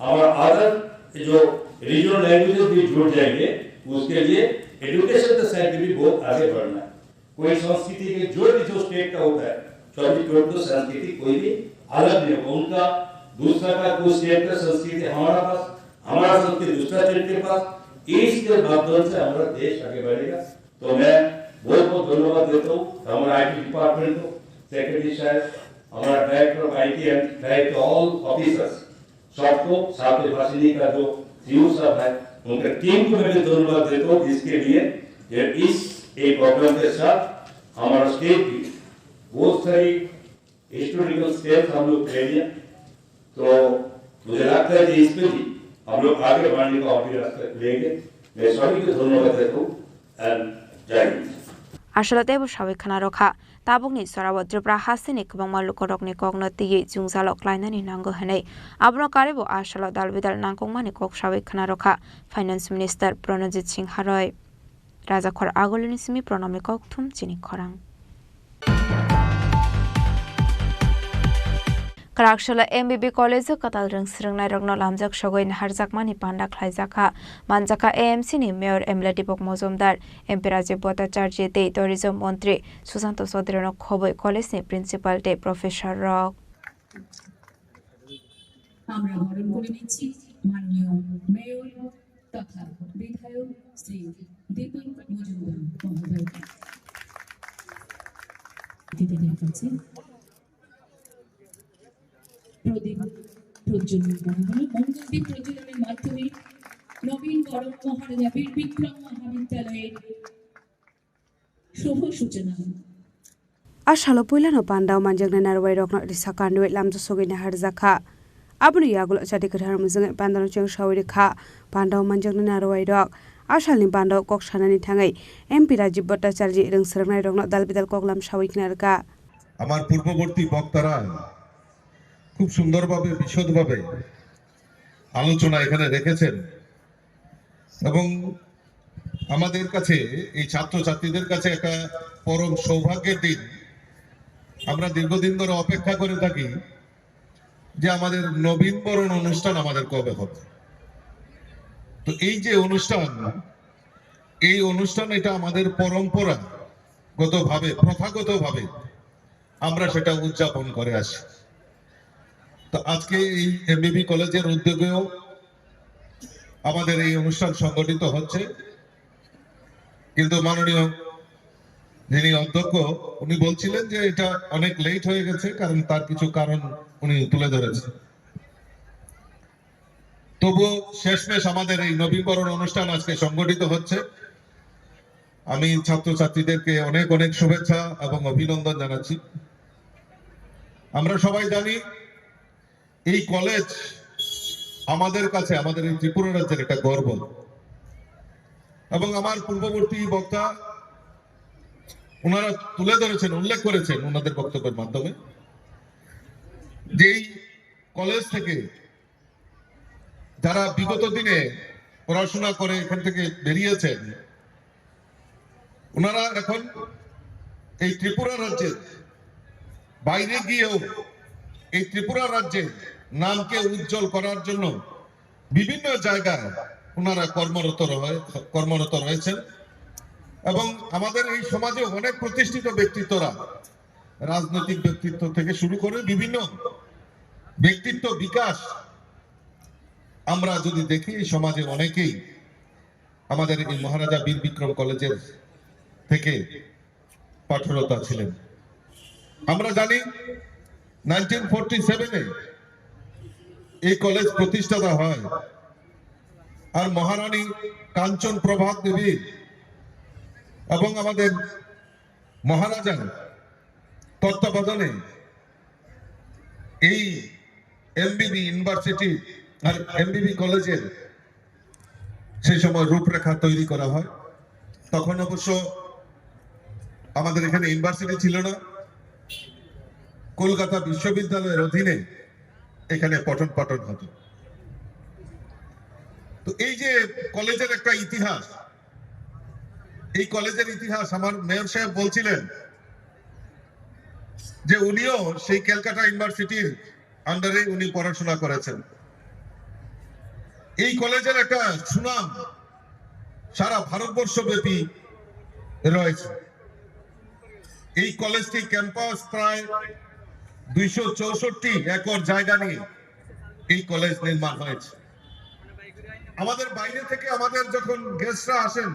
हमारा अदर जो रीजनल लैंग्वेजेस भी जुड़ जाएंगे, उसके लिए एजुकेशन का साइड भी बहुत आगे बढ़ना है। कोई संस्कृति के जो भी जो स्टेट का होता है, तो संस्कृति कोई भी अलग नहीं होगा, उनका दूसरा का कोई स्टेट का संस्कृति हमारा पास, हमारा संस्कृति दूसरा स्टेट के पास, इसके माध्यम से हमारा देश आगे बढ़ेगा। तो मैं बहुत बहुत धन्यवाद देता हूँ हमारा आईटी डिपार्टमेंट को, सेक्रेटरी साहब, हमारा director of IT and director all officers सबको, साथ में वासिनी का जो सीईओ साहब है उनके टीम को मैं भी धन्यवाद देता हूँ, जिसके लिए इस एक प्रोग्राम के साथ हमारा स्टेट की बहुत सारी हिस्टोरिकल स्टेप्स हम लोग ले लिया। तो मुझे लगता है कि इसमें भी हम लोग आगे बढ़ने का और भी रास्ता लेंगे। मैं सभी को धन्यवाद देता हूँ एंड जय हिंद। आसलते साबिखाना रखा ताबुकनि सराव त्रिपुरा हासिनि गोबां लुकरकनि कगनो तियै जुंजालक लायनानै नांगौ हनै आब्र कारेबो आसल दालबिदाल नांगौमानि कग साबिखाना रखा फाइनेंस मिनिस्टार प्रणजित सिंह हारय राजाखर आगोलनि सिमि प्रणमि कगथुम चिनि खरां Karakshila MBB College katal rungsrungnai rokno lamjak sogoi harjakmani panda khlaijaka manjaka AMC ni Mayor Emla Dipok Mojumdar MP Rajiv Bhattacharya tei Tourism Mantri Susanto Chaudhary no khoboi college ni principal tei professor rok আমরা বরণ করে নিচ্ছি মাননীয় mayor তথা বিধায়ক শ্রী দীপক মজুমদার মহোদয়কে দিতে দেখাচ্ছেন প্রদীপ প্রজ্বলন করা হলো মঙ্গলদীপ প্রজ্বলনের মাধ্যমে নবীন বরণ মহারাজা বীর বিক্রম মহাবিদ্যালয়ের শুভ সূচনা। Ashalo puilano pandau manjangna narwai rokna risakan wet lamja sogina harjakha. Abnu yagul chati kadhar mujang pandau chang shawri kha pandau manjangna narwai rok. Ashalni pandau kok sanani thangai MP Rajib Bhattacharya rang sarnai rokna dalbidal koklam shawi kinarka. আমার পূর্ববর্তী বক্তারা খুব সুন্দরভাবে বিশদভাবে আলোচনা এখানে রেখেছেন এবং আমাদের কাছে এই ছাত্রছাত্রীদের কাছে একটা পরম সৌভাগ্যের দিন। আমরা দীর্ঘদিন ধরে অপেক্ষা করে থাকি যে আমাদের নবীনবরণ অনুষ্ঠান আমাদের কবে হবে। তো এই যে অনুষ্ঠান, এই অনুষ্ঠান এটা আমাদের পরম্পরাগতভাবে প্রথাগতভাবে আমরা সেটা উদযাপন করে আসি। তো আজকে এই এমবিবি কলেজের উদ্যোগেও আমাদের এই অনুষ্ঠান সংগঠিত হচ্ছে, কিন্তু মাননীয় যিনি অধ্যক্ষ উনি বলছিলেন যে এটা অনেক লেট হয়ে গেছে, কারণ তার কিছু কারণ উনি তুলে ধরেছেন। তবুও শেষমেশ আমাদের এই নবীনবরণ অনুষ্ঠান আজকে সংগঠিত হচ্ছে। আমি ছাত্রছাত্রীদেরকে অনেক অনেক শুভেচ্ছা এবং অভিনন্দন জানাচ্ছি। আমরা সবাই জানি এই কলেজ আমাদের কাছে, আমাদের এই ত্রিপুরা রাজ্যের একটা গর্ব। এবং আমার পূর্ববর্তী বক্তা ওনারা তুলে ধরেছেন, উল্লেখ করেছেন ওনাদের বক্তব্যের মাধ্যমে যে এই কলেজ থেকে যারা বিগত দিনে পড়াশোনা করে এখান থেকে বেরিয়েছেন, ওনারা এখন এই ত্রিপুরা রাজ্যের বাইরে গিয়েও এই ত্রিপুরা রাজ্যের নামকে উজ্জ্বল করার জন্য বিভিন্ন জায়গায় ওনারা কর্মরত রয়েছেন। এবং আমাদের এই সমাজে অনেক প্রতিষ্ঠিত ব্যক্তিত্বরা, রাজনৈতিক ব্যক্তিত্ব থেকে শুরু করে বিভিন্ন ব্যক্তিত্ব বিকাশ আমরা যদি দেখি, এই সমাজে অনেকেই আমাদের এই মহারাজা বীর বিক্রম কলেজের থেকে পাঠরত ছিলেন। আমরা জানি 1947-এ এই কলেজ প্রতিষ্ঠাতা হয়, আর মহারানী কাঞ্চন প্রভাত দেবী এবং আমাদের মহারাজার তত্ত্বাবধানে এই এমবিবি ইউনিভার্সিটি আর এমবিবি কলেজের সেই সময় রূপরেখা তৈরি করা হয়। তখন অবশ্য আমাদের এখানে ইউনিভার্সিটি ছিল না, কলকাতা বিশ্ববিদ্যালয়ের অধীনে এখানে পঠন পাঠন হতো। তো এই যে কলেজের একটা ইতিহাস, এই কলেজের ইতিহাস আমার মেয়র সাহেব বলছিলেন যে উনিও সেই ক্যালকাটা ইউনিভার্সিটির আন্ডারে উনি পড়াশোনা করেছেন। এই কলেজের একটা সুনাম সারা ভারতবর্ষ ব্যাপী রয়েছে। এই কলেজটি ক্যাম্পাস প্রায় 264 একর জায়গা নিয়ে এই কলেজ নির্মাণ হয়েছে। আমাদের বাইরে থেকে আমাদের যখন গেস্টরা আসেন,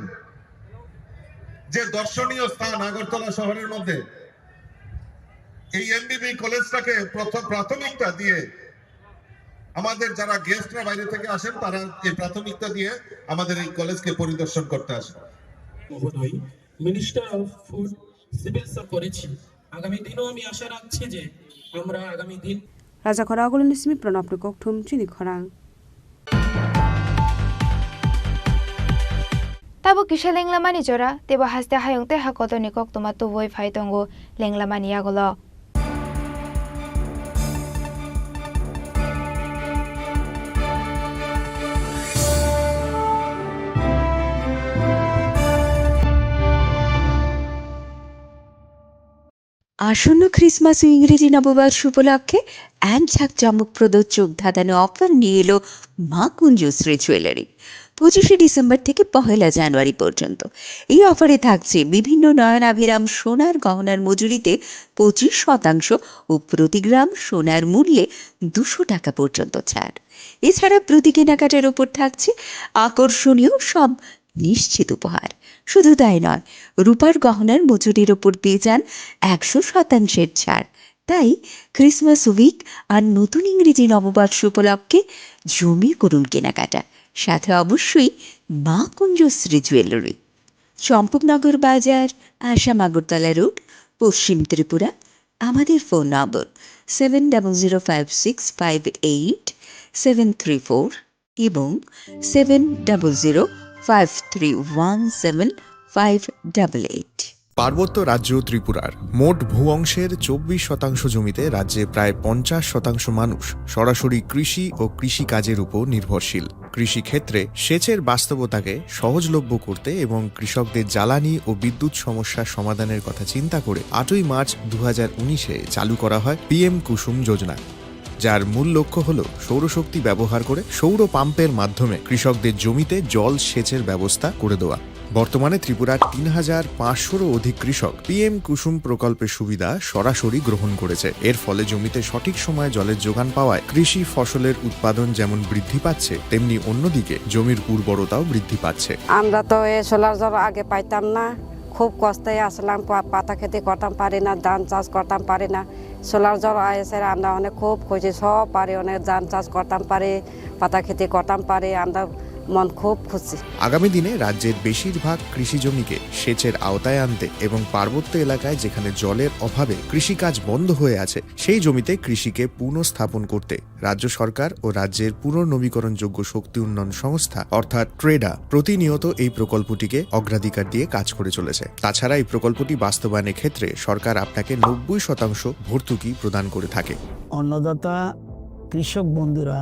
যে দর্শনীয় স্থান আগরতলা শহরের মধ্যে এই এমবিবি কলেজটাকে প্রাথমিকতা দিয়ে আমাদের যারা গেস্টরা বাইরে থেকে আসেন তারা এই প্রাথমিকতা দিয়ে আমাদের এই কলেজকে পরিদর্শন করতে আসেন। মহোদয়, মিনিস্টার অফ ফুড সিভিল করেছি। আগামী দিনও আমি আশা রাখছি যে আমরা আগামী দিন রাজা খরাগুলো নিসমি প্রণব কোকঠুম চিনি খরাং Tabo kisha lenglamani jora tebo haste hayongte hakotoni kok toma tuboi phaitongo lenglamani agolo. আসন্ন ক্রিসমাস ও ইংরেজি নববর্ষ উপলক্ষে এক ঝাঁকজমকপ্রদ চোখ ধাঁধানো অফার নিয়ে এলো মা কুঞ্জশ্রী জুয়েলারি। 25শে ডিসেম্বর থেকে 1 জানুয়ারি পর্যন্ত এই অফারে থাকছে বিভিন্ন নয়নাভিরাম সোনার গহনার মজুরিতে 25% ও প্রতি গ্রাম সোনার মূল্যে 200 টাকা পর্যন্ত ছাড়। এছাড়া প্রতি কেনাকাটার ওপর থাকছে আকর্ষণীয় সব নিশ্চিত উপহার। শুধু তাই নয়, রূপার গহনার মজুরির ওপর পেয়ে যান 100% ছাড়। তাই ক্রিসমাস উইক আর নতুন ইংরেজি নববর্ষ উপলক্ষে জমিয়ে করুন কেনাকাটা, সাথে অবশ্যই মা কুঞ্জশ্রী জুয়েলারি। চম্পকনগর বাজার, আসাম আগরতলা রোড, পশ্চিম ত্রিপুরা। আমাদের ফোন নম্বর 7006588734 এবং 7005317588। পার্বত্য রাজ্য ত্রিপুরার মোট ভূ অংশের 24% জমিতে রাজ্যে প্রায় 50% মানুষ সরাসরি কৃষি ও কৃষিকাজের উপর নির্ভরশীল। কৃষিক্ষেত্রে সেচের বাস্তবতাকে সহজলভ্য করতে এবং কৃষকদের জ্বালানি ও বিদ্যুৎ সমস্যা সমাধানের কথা চিন্তা করে 8ই মার্চ 2019-এ চালু করা হয় PM কুসুম যোজনা, যার মূল লক্ষ্য হল সৌরশক্তি ব্যবহার করে সৌর পাম্পের মাধ্যমে কৃষকদের জমিতে জল সেচের ব্যবস্থা করে দেওয়া। বর্তমানে ত্রিপুরার 3500-রও অধিক কৃষক PM কুসুম প্রকল্পের সুবিধা সরাসরি গ্রহণ করেছে। এর ফলে জমিতে সঠিক সময়ে জলের যোগান পাওয়ায় কৃষি ফসলের উৎপাদন যেমন বৃদ্ধি পাচ্ছে, তেমনি অন্যদিকে জমির উর্বরতাও বৃদ্ধি পাচ্ছে। আমরা তো এই সোলার জল আগে পাইতাম না, খুব কষ্টে আসলাম, পাতা খেতে করতাম পারি না, ধান চাষ করতাম পারি না। সোলার জল এসে আমরা অনেক খুব খুশি, সব পারি, অনেক ধান চাষ করতাম পারি, পাতা খেতে করতাম পারি, আমরা মন খুব খুশি। আগামী দিনে রাজ্যের বেশিরভাগ কৃষি জমিকে সেচের আওতায় আনতে এবং পার্বত্য এলাকায় যেখানে জলের অভাবে কৃষিকাজ বন্ধ হয়ে আছে সেই জমিতে কৃষিকে পুনঃস্থাপন করতে রাজ্য সরকার ও রাজ্যের পুনর্নবীকরণযোগ্য শক্তি উন্নয়ন সংস্থা অর্থাৎ ট্রেডা প্রতিনিয়ত এই প্রকল্পটিকে অগ্রাধিকার দিয়ে কাজ করে চলেছে। তাছাড়া এই প্রকল্পটি বাস্তবায়নের ক্ষেত্রে সরকার আপনাকে 90% ভর্তুকি প্রদান করে থাকে। অন্নদাতা কৃষক বন্ধুরা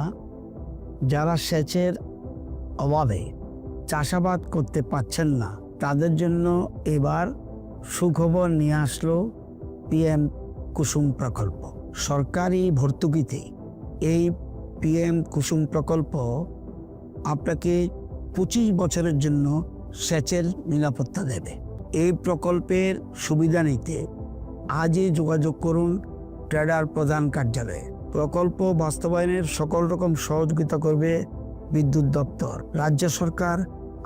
যারা সেচের অভাবে চাষাবাদ করতে পারছেন না, তাদের জন্য এবার সুখবর নিয়ে আসলো PM কুসুম প্রকল্প। সরকারি ভর্তুকিতে এই PM কুসুম প্রকল্প আপনাকে 25 বছরের জন্য সেচের নিরাপত্তা দেবে। এই প্রকল্পের সুবিধা নিতে আজই যোগাযোগ করুন ট্রেডার প্রধান কার্যালয়ে। প্রকল্প বাস্তবায়নের সকল রকম সহযোগিতা করবে বিদ্যুৎ দপ্তর। রাজ্য সরকার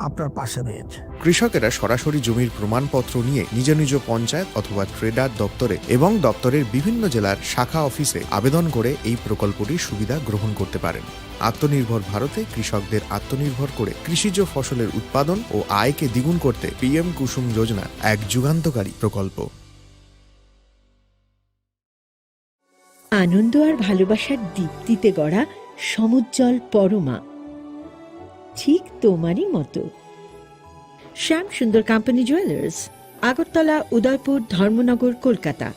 আপনার পাশে রয়েছে। কৃষকেরা সরাসরি জমির প্রমাণপত্র নিয়ে নিজ নিজ পঞ্চায়েত অথবা ট্রেডার দপ্তরে এবং দপ্তরের বিভিন্ন জেলার শাখা অফিসে আবেদন করে এই প্রকল্পটির সুবিধা গ্রহণ করতে পারেন। আত্মনির্ভর ভারতে কৃষকদের আত্মনির্ভর করে কৃষিজ ফসলের উৎপাদন ও আয়কে দ্বিগুণ করতে PM কুসুম যোজনা এক যুগান্তকারী প্রকল্প। আনন্দ আর ভালোবাসার দীপ্তিতে গড়া সমুজ্জ্বল পরমা, ঠিক তোমারই মতো। শ্যাম সুন্দর কোম্পানি জুয়েলার্স, আগরতলা, উদয়পুর, ধর্মনগর, কলকাতা।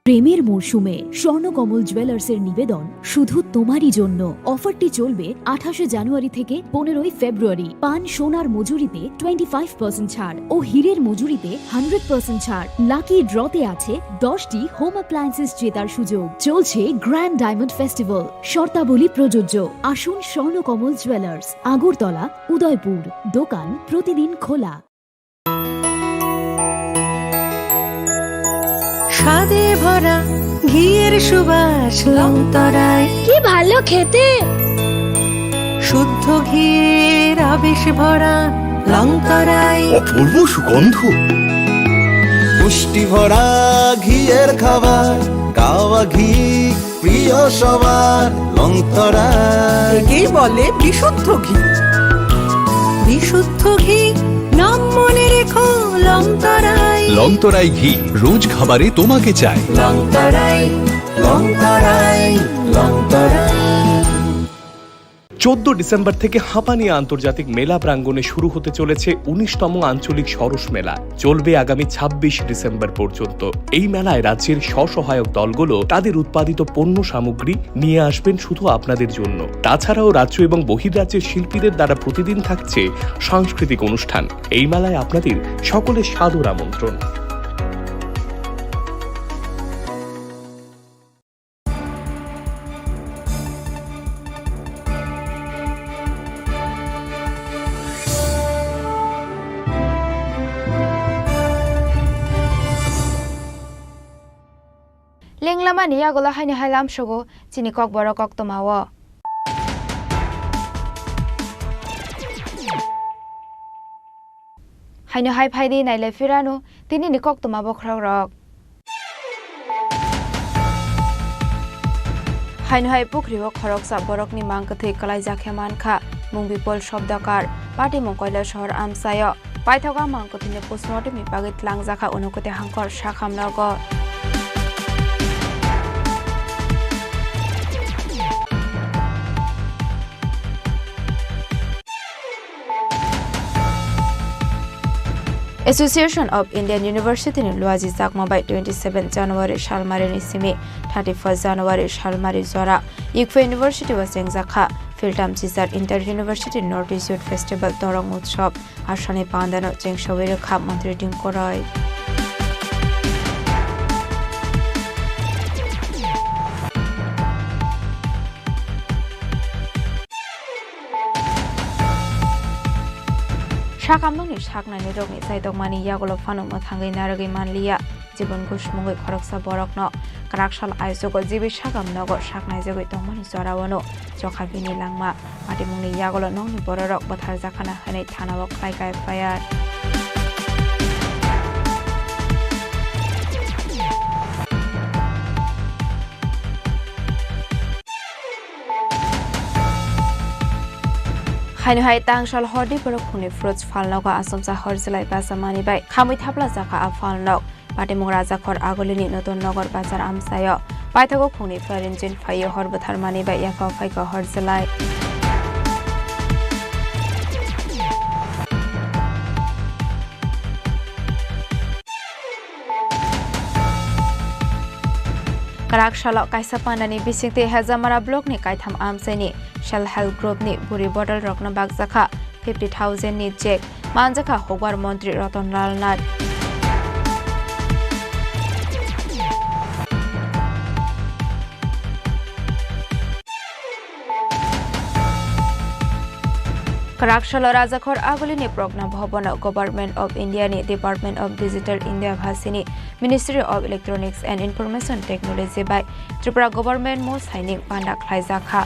প্রেমের মরশুমে স্বর্ণকমল জুয়েলার্সের নিবেদন শুধু তোমারই জন্য। অফারটি চলবে 28 জানুয়ারি থেকে 15 ফেব্রুয়ারি। পান সোনার মজুরিতে 25% ছাড় ও হীরের মজুরিতে 100% ছাড়। লাকি ড্রতে আছে 10টি হোম অ্যাপ্লায়েন্সেস জেতার সুযোগ। চলছে গ্র্যান্ড ডায়মন্ড ফেস্টিভ্যাল, শর্তাবলী প্রযোজ্য। আসুন স্বর্ণকমল জুয়েলার্স, আগরতলা, উদয়পুর। দোকান প্রতিদিন খোলা। স্বাদে ভরা ঘিয়ের সুবাস লংতরায়, কি ভালো খেতে। শুদ্ধ ঘিয়ের আবেশ ভরা লংতরায়, অপূর্ব সুগন্ধ। পুষ্টি ভরা ঘিয়ের খাবার, গাওয়া ঘি প্রিয় সবার লংতরায়। একেই বলে বিশুদ্ধ ঘি। বিশুদ্ধ ঘি নাম মনে রেখো লংতরাই। লংতরাই ঘি রোজ খাবারে তোমাকে চাই। লংতরাই, লংতরাই, লংতরাই। 14 ডিসেম্বর থেকে হাঁপানিয়া আন্তর্জাতিক মেলা প্রাঙ্গণে শুরু হতে চলেছে 19তম আঞ্চলিক সরস মেলা। চলবে আগামী 26 ডিসেম্বর পর্যন্ত। এই মেলায় রাজ্যের স্বসহায়ক দলগুলো তাদের উৎপাদিত পণ্য সামগ্রী নিয়ে আসবেন শুধু আপনাদের জন্য। তাছাড়াও রাজ্য এবং বহির্রাজ্যের শিল্পীদের দ্বারা প্রতিদিন থাকছে সাংস্কৃতিক অনুষ্ঠান। এই মেলায় আপনাদের সকলের সাদর আমন্ত্রণ। লেংলামানি আগলা হাইনি হাইলাম সগো চিনি কক বড় কক তোমাও। হাইনি হাই ফাইদি নাইলে ফিরানো তিনি নিকক তোমা বখরাও রক। হাইনি হাই পুখরিও খরক সাব বরকনি মাংকথৈ কলাই জাখে মানখা মুং বিপল শব্দকার পাটি মঙ্কয়লা শহর আমসায় পাইথাগো আমলকতিনি পোস্টমর্টম বিভাগে tlangjakha unukote hangkor sakhamnago Association of Indian University in Luaji Zakma by 27 January Shalmarini Simi 31 January Shalmari Zora Ikfa University was Zakha Filtam Cesar Inter University Northeast Youth Festival Dorong Utshop Ashani Pandano Chengshawer Khap Mantri Ding Koroi Shakamnoni Shaknani Rogni Saitokmani Yagolo Fanu Mathangai Naragi Manlia Jibon Gushmungi Koroksa Borokno Karakshal Aisogo Jibi Shakamnogo Shaknai Zogi Tomani Zorawano Jokhavini Langma Matimuni Yagolo Noni Borok Bathar Zakana Hane Tanawok Laikai Fire Hainu hai tangshal hodi borokuni fruits falnogo asomsa horjelai basamani bai khamui thapla jaka afalnok patimung rajakhor agolini noton nogor bazar amsayo paithago khuni farinjin phayo horbathar mani bai yafa phaiko horjelai Karakshalo kaisa panani bisingte Hazamara block ni kaitham amseni Shell Help Group ni buri bottle rokna bagjakha 50,000 ni check manjakha hogwar mantri Ratan Lal Nath Karakshalo Rajakhor Agolini Progna Bhavana Government of India ni Department of Digital India Bhasini Ministry of Electronics and Information Technology by Tripura Government Mo Sainik Pandak Khlaijaka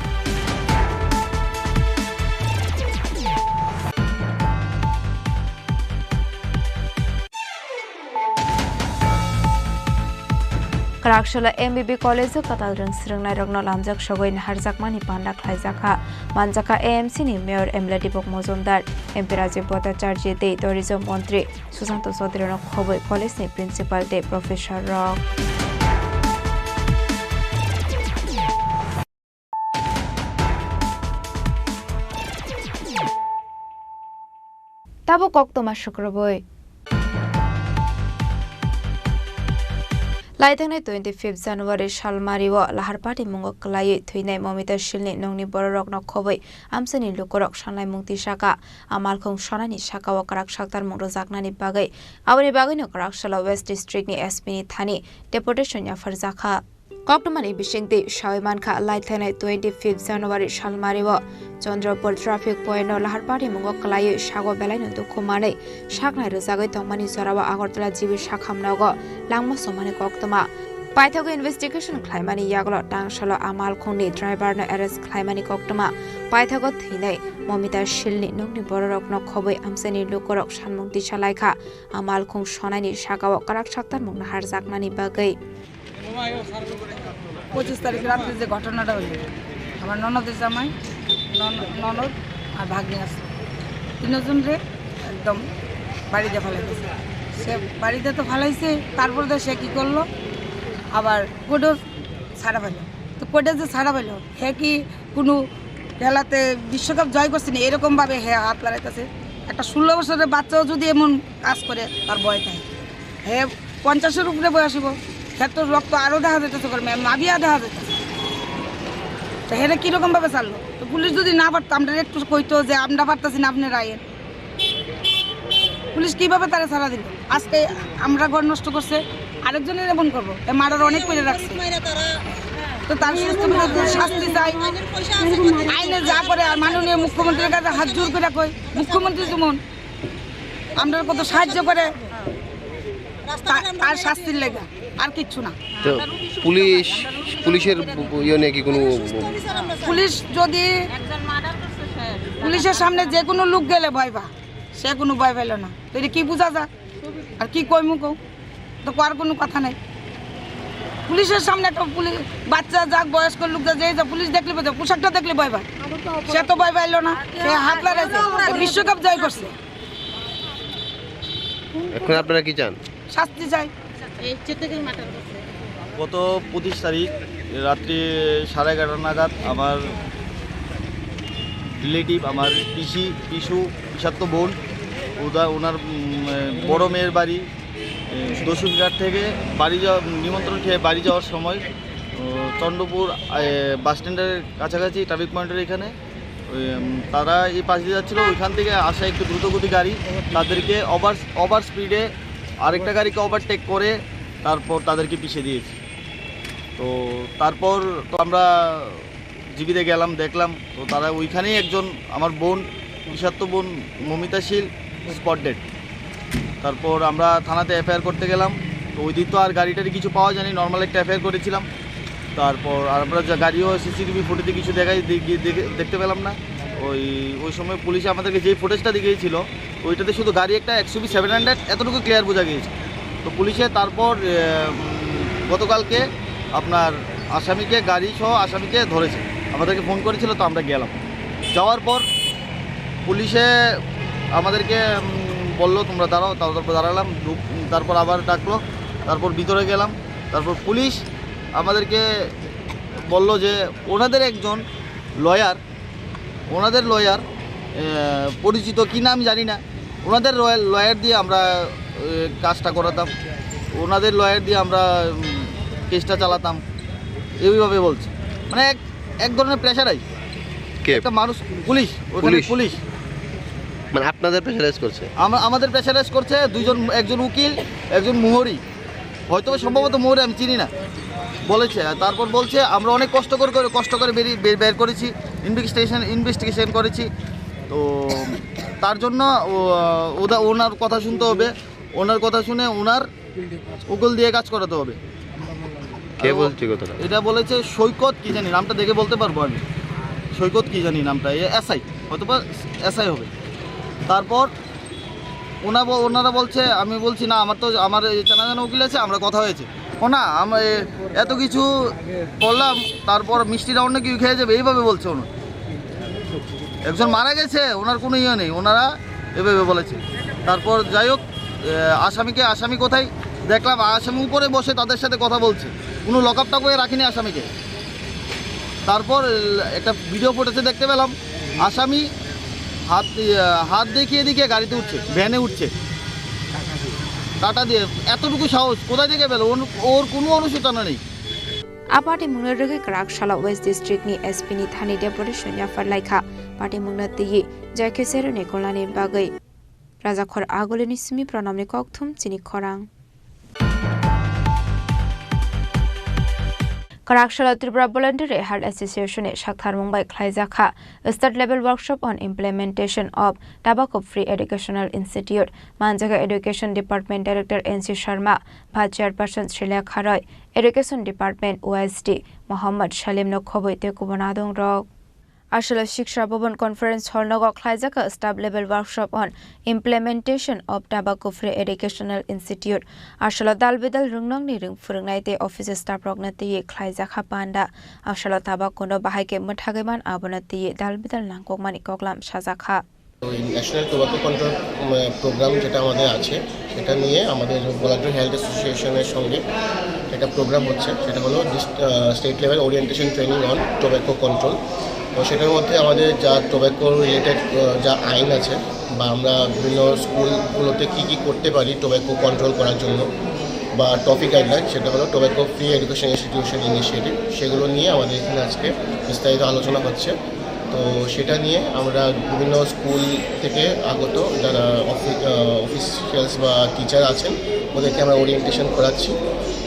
Karakshalo MBB College Katal Rang Sringnai Rogno Lamjak Shogoin Harjakmani Pandak Khlaijaka Manjaka AMC ni Mayor Emla Dipok Mozumdar MP Rajiv Bhattacharya Dei Tourism Mantri Susanto Chaudhary no Khoboi College ni Principal Dei Professor Rock Tabo Koktoma Shukraboi Laithangne 25 January Shalmariwo Laharpati Mungo Kalai Thuinai Momita Shilni Nongni Borok no Khoboi Amsani Lukorok Shanai Mungti Shaka Amalkhong Shonani Shaka wa Karak Shaktar Mungro Zaknani Bagai Awani Bagai no Karakshalo West District ni SP ni Thani Deputation ya Farzakha Koktomani Bishingti Shawimankha Laithangne 25 January Shalmariwo Chandrapur Traffic Point no Laharpati Mungo Kalai Shago Belai no Dukhumane Shaknai Ruzagai Tongmani Zorawa Agartala Jibi Shakhamnago Langma Somani Koktoma Paithago investigation Klaimani Yaglo Tangshalo Amalkhongni driver no arrest Klaimani Koktoma Paithago Thinai Momita Shilni Nongni Borok no Khoboi Amsani Lukorok Shanmungti Chalaikha Amalkhong Shonani Shakawa Karak Shaktar Mungna Harjaknani Bagai 25 তারিখ রাতে যে ঘটনাটা হলো আমার ননদের জামাই ননদ আর ভাগ্নি আছে তিনজনরে একদম বাড়িতে ফেলাইছে সে বাড়িতে তো ফেলাইছে তারপর তো সে কি করলো আবার কোডও ছাড়া পেল তো কোডে যে ছাড়া পেল হে কি কোনো খেলাতে বিশ্বকাপ জয় করছে না এরকম ভাবে হে হাত লাগাইতেছে একটা 16 বছরের বাচ্চাও যদি এমন কাজ করে তার ভয় থাকে হে 50-এর উপরে বয়স হইব ক্ষেত্র রক্ত আরও দেখা যেতেছে করে মাবিয়া দেখা যেতেছে তো হেরে কীরকম ভাবে চাললো তো পুলিশ যদি না পারতো আমরা একটু কইতো যে আমরা পারতেছি না আপনি রায়ের পুলিশ কীভাবে তারা ছাড়া দিল আজকে আমরা ঘর নষ্ট করছে আরেকজনের এমন করবো মারার অনেক করে রাখছে তো তার শাস্তি চাই আইনে যা করে আর মাননীয় মুখ্যমন্ত্রীর কাছে হাত জোর করে কই মুখ্যমন্ত্রী যেমন আমরা কত সাহায্য করে তার শাস্তির লেগে আর কিচ্ছু না তো পুলিশের ইয়ে নিয়ে কি কোনো পুলিশ যদি পুলিশের সামনে যে কোনো লোক গেলে ভয় পা সে কোনো ভয় পেল না তো এটা কি বোঝা যায় আর কি কইমু কও তো আর কোনো কথা নাই পুলিশের সামনে একটা পুলিশ বাচ্চা যাক বয়স্ক লোক যে পুলিশ দেখলে বোঝা পোশাকটা দেখলে ভয় পায় সে তো ভয় পাইল না সে হাত লাগাইছে বিশ্বকাপ জয় করছে এখন আপনারা কি চান? শাস্তি চাই। গত 25 তারিখ রাত্রি 11:30 নাগাদ আমার রিলেটিভ, আমার পিসাত্ত বোন, ওনার বড় মেয়ের বাড়ি দস্যুঘাট থেকে বাড়ি নিমন্ত্রণ খেয়ে বাড়ি যাওয়ার সময় চন্দ্রপুর বাস স্ট্যান্ডের কাছাকাছি ট্রাফিক পয়েন্টের এখানে তারা এই পাশ দিয়ে যাচ্ছিলো। ওইখান থেকে আসা একটু দ্রুতগতি গাড়ি তাদেরকে ওভার স্পিডে আরেকটা গাড়িকে ওভারটেক করে তারপর তাদেরকে পিছিয়ে দিয়েছে। তো তারপর তো আমরা জীবিতে গেলাম, দেখলাম তো তারা ওইখানেই একজন আমার বোন, পিসাত্ত বোন মমিতাশীল, স্পট ডেড। তারপর আমরা থানাতে এফআইআর করতে গেলাম। তো ওই দিন তো আর গাড়িটারি কিছু পাওয়া যায়নি, নর্মাল একটা এফআইআর করেছিলাম। তারপর আমরা গাড়িও সিসিটিভি ফুটেজে কিছু দেখতে পেলাম না। ওই সময় পুলিশে আমাদেরকে যেই ফুটেজটা দেখিয়েছিল ওইটাতে শুধু গাড়ি একটা XUV 700 এতটুকু ক্লিয়ার বোঝা গিয়েছে। তো পুলিশে তারপর গতকালকে আপনার আসামিকে, গাড়ি সহ আসামিকে ধরেছে, আমাদেরকে ফোন করেছিল। তো আমরা গেলাম, যাওয়ার পর পুলিশে আমাদেরকে বললো তোমরা দাঁড়াও, তারপর দাঁড়ালাম। তারপর আবার ডাকলো, তারপর ভিতরে গেলাম। তারপর পুলিশ আমাদেরকে বললো যে ওনাদের একজন লয়ার, পরিচিত কি না আমি জানি না, ওনাদের লয়ার দিয়ে আমরা কাজটা করাতাম, ওনাদের লয়ার দিয়ে আমরা কেসটা চালাতাম, এইভাবে বলছে। মানে এক ধরনের প্রেশারাইজ একটা মানুষ, পুলিশ মানে আপনাদের প্রেশারাইজ করছে? আমাদের প্রেশারাইজ করছে দুইজন, একজন উকিল, একজন মোহরি, হয়তো সম্ভবত মোহরি, আমি চিনি না, বলেছে। তারপর বলছে আমরা অনেক কষ্ট করে বের করেছি, ইনভেস্টিগেশন করেছি। তো তার জন্য ওনার কথা শুনতে হবে, ওনার কথা শুনে ওনার উকিল দিয়ে কাজ করাতে হবে। কে বলছে কথাটা? এটা বলেছে সৈকত কি জানি, নামটা দেখে বলতে পারবো আমি, সৈকত কি জানি নামটা, এসআই, হয়তো এসআই হবে। তারপর ওনারা বলছে, আমি বলছি না, আমার চেনা উকিল আছে, আমরা কথা হয়েছে। না আমরা এত কিছু করলাম, তারপর মিষ্টিটা অন্য কেউ খেয়ে যাবে, এইভাবে বলছে। একজন মারা গেছে, ওনার কোনো ইয়ে নেই, ওনারা এভাবে বলেছে। তারপর যাই হোক, আসামি কোথায় দেখলাম, আসামি উপরে বসে তাদের সাথে কথা বলছে, কোনো লকআপটা করে রাখিনি আসামিকে। তারপর একটা ভিডিও ফুটেজে দেখতে পেলাম আসামি হাত দেখিয়ে গাড়িতে উঠছে, ভ্যানে উঠছে টাটা দিয়ে। এতটুকু সাহস কোথায় থেকে পেল? ওর কোনো অনুশোচনা নেই। Aparte mungrege Karakshalla West District ni SP ni Thani Deputy Shunya Farlaikha Party Mungnati Jake Serene Kolani Bagai Rajakhor Agolini Simi Pranamni Kokthum Chini Khorang Karakshalla Tripura Voluntary Health Association e Shakthar Mumbai Khlaijaka Start Level Workshop on Implementation of Tobacco Free Educational Institute Manjaga Education Department Director NC Sharma Vice Chairperson Srilekha Roy Education Department OSD Mohammad Shalim Nokhoboite Kubonadong Rok Ashela Shiksha Bhavan Conference Hall Nogok Khlaijaka Staff Level Workshop on Implementation of Tobacco Free Educational Institute Ashela Dalbidal Rungnong ni Rung Furungnaite Office Staff Rognati Khlaijaka Panda Ashela Tobacco no Bahaike Muthageman Abonati Dalbidal Nangkok Mani Koklam Shazakha national tobacco control programme যেটা আমাদের আছে সেটা নিয়ে আমাদের voluntary health অ্যাসোসিয়েশনের সঙ্গে একটা programme হচ্ছে, সেটা হলো state level orientation training on tobacco control. তো সেটার মধ্যে আমাদের যা টোবাকো রিলেটেড যা আইন আছে বা আমরা বিভিন্ন স্কুলগুলোতে কী করতে পারি টোবাকো কন্ট্রোল করার জন্য বা টপিক গাইডলাইন, সেটা হলো tobacco free education institution initiative, সেগুলো নিয়ে আমাদের এখানে আজকে বিস্তারিত আলোচনা হচ্ছে। তো সেটা নিয়ে আমরা বিভিন্ন স্কুল থেকে আগত যারা অফিসিয়ালস বা টিচার আছেন ওদেরকে আমরা ওরিয়েন্টেশন করাচ্ছি,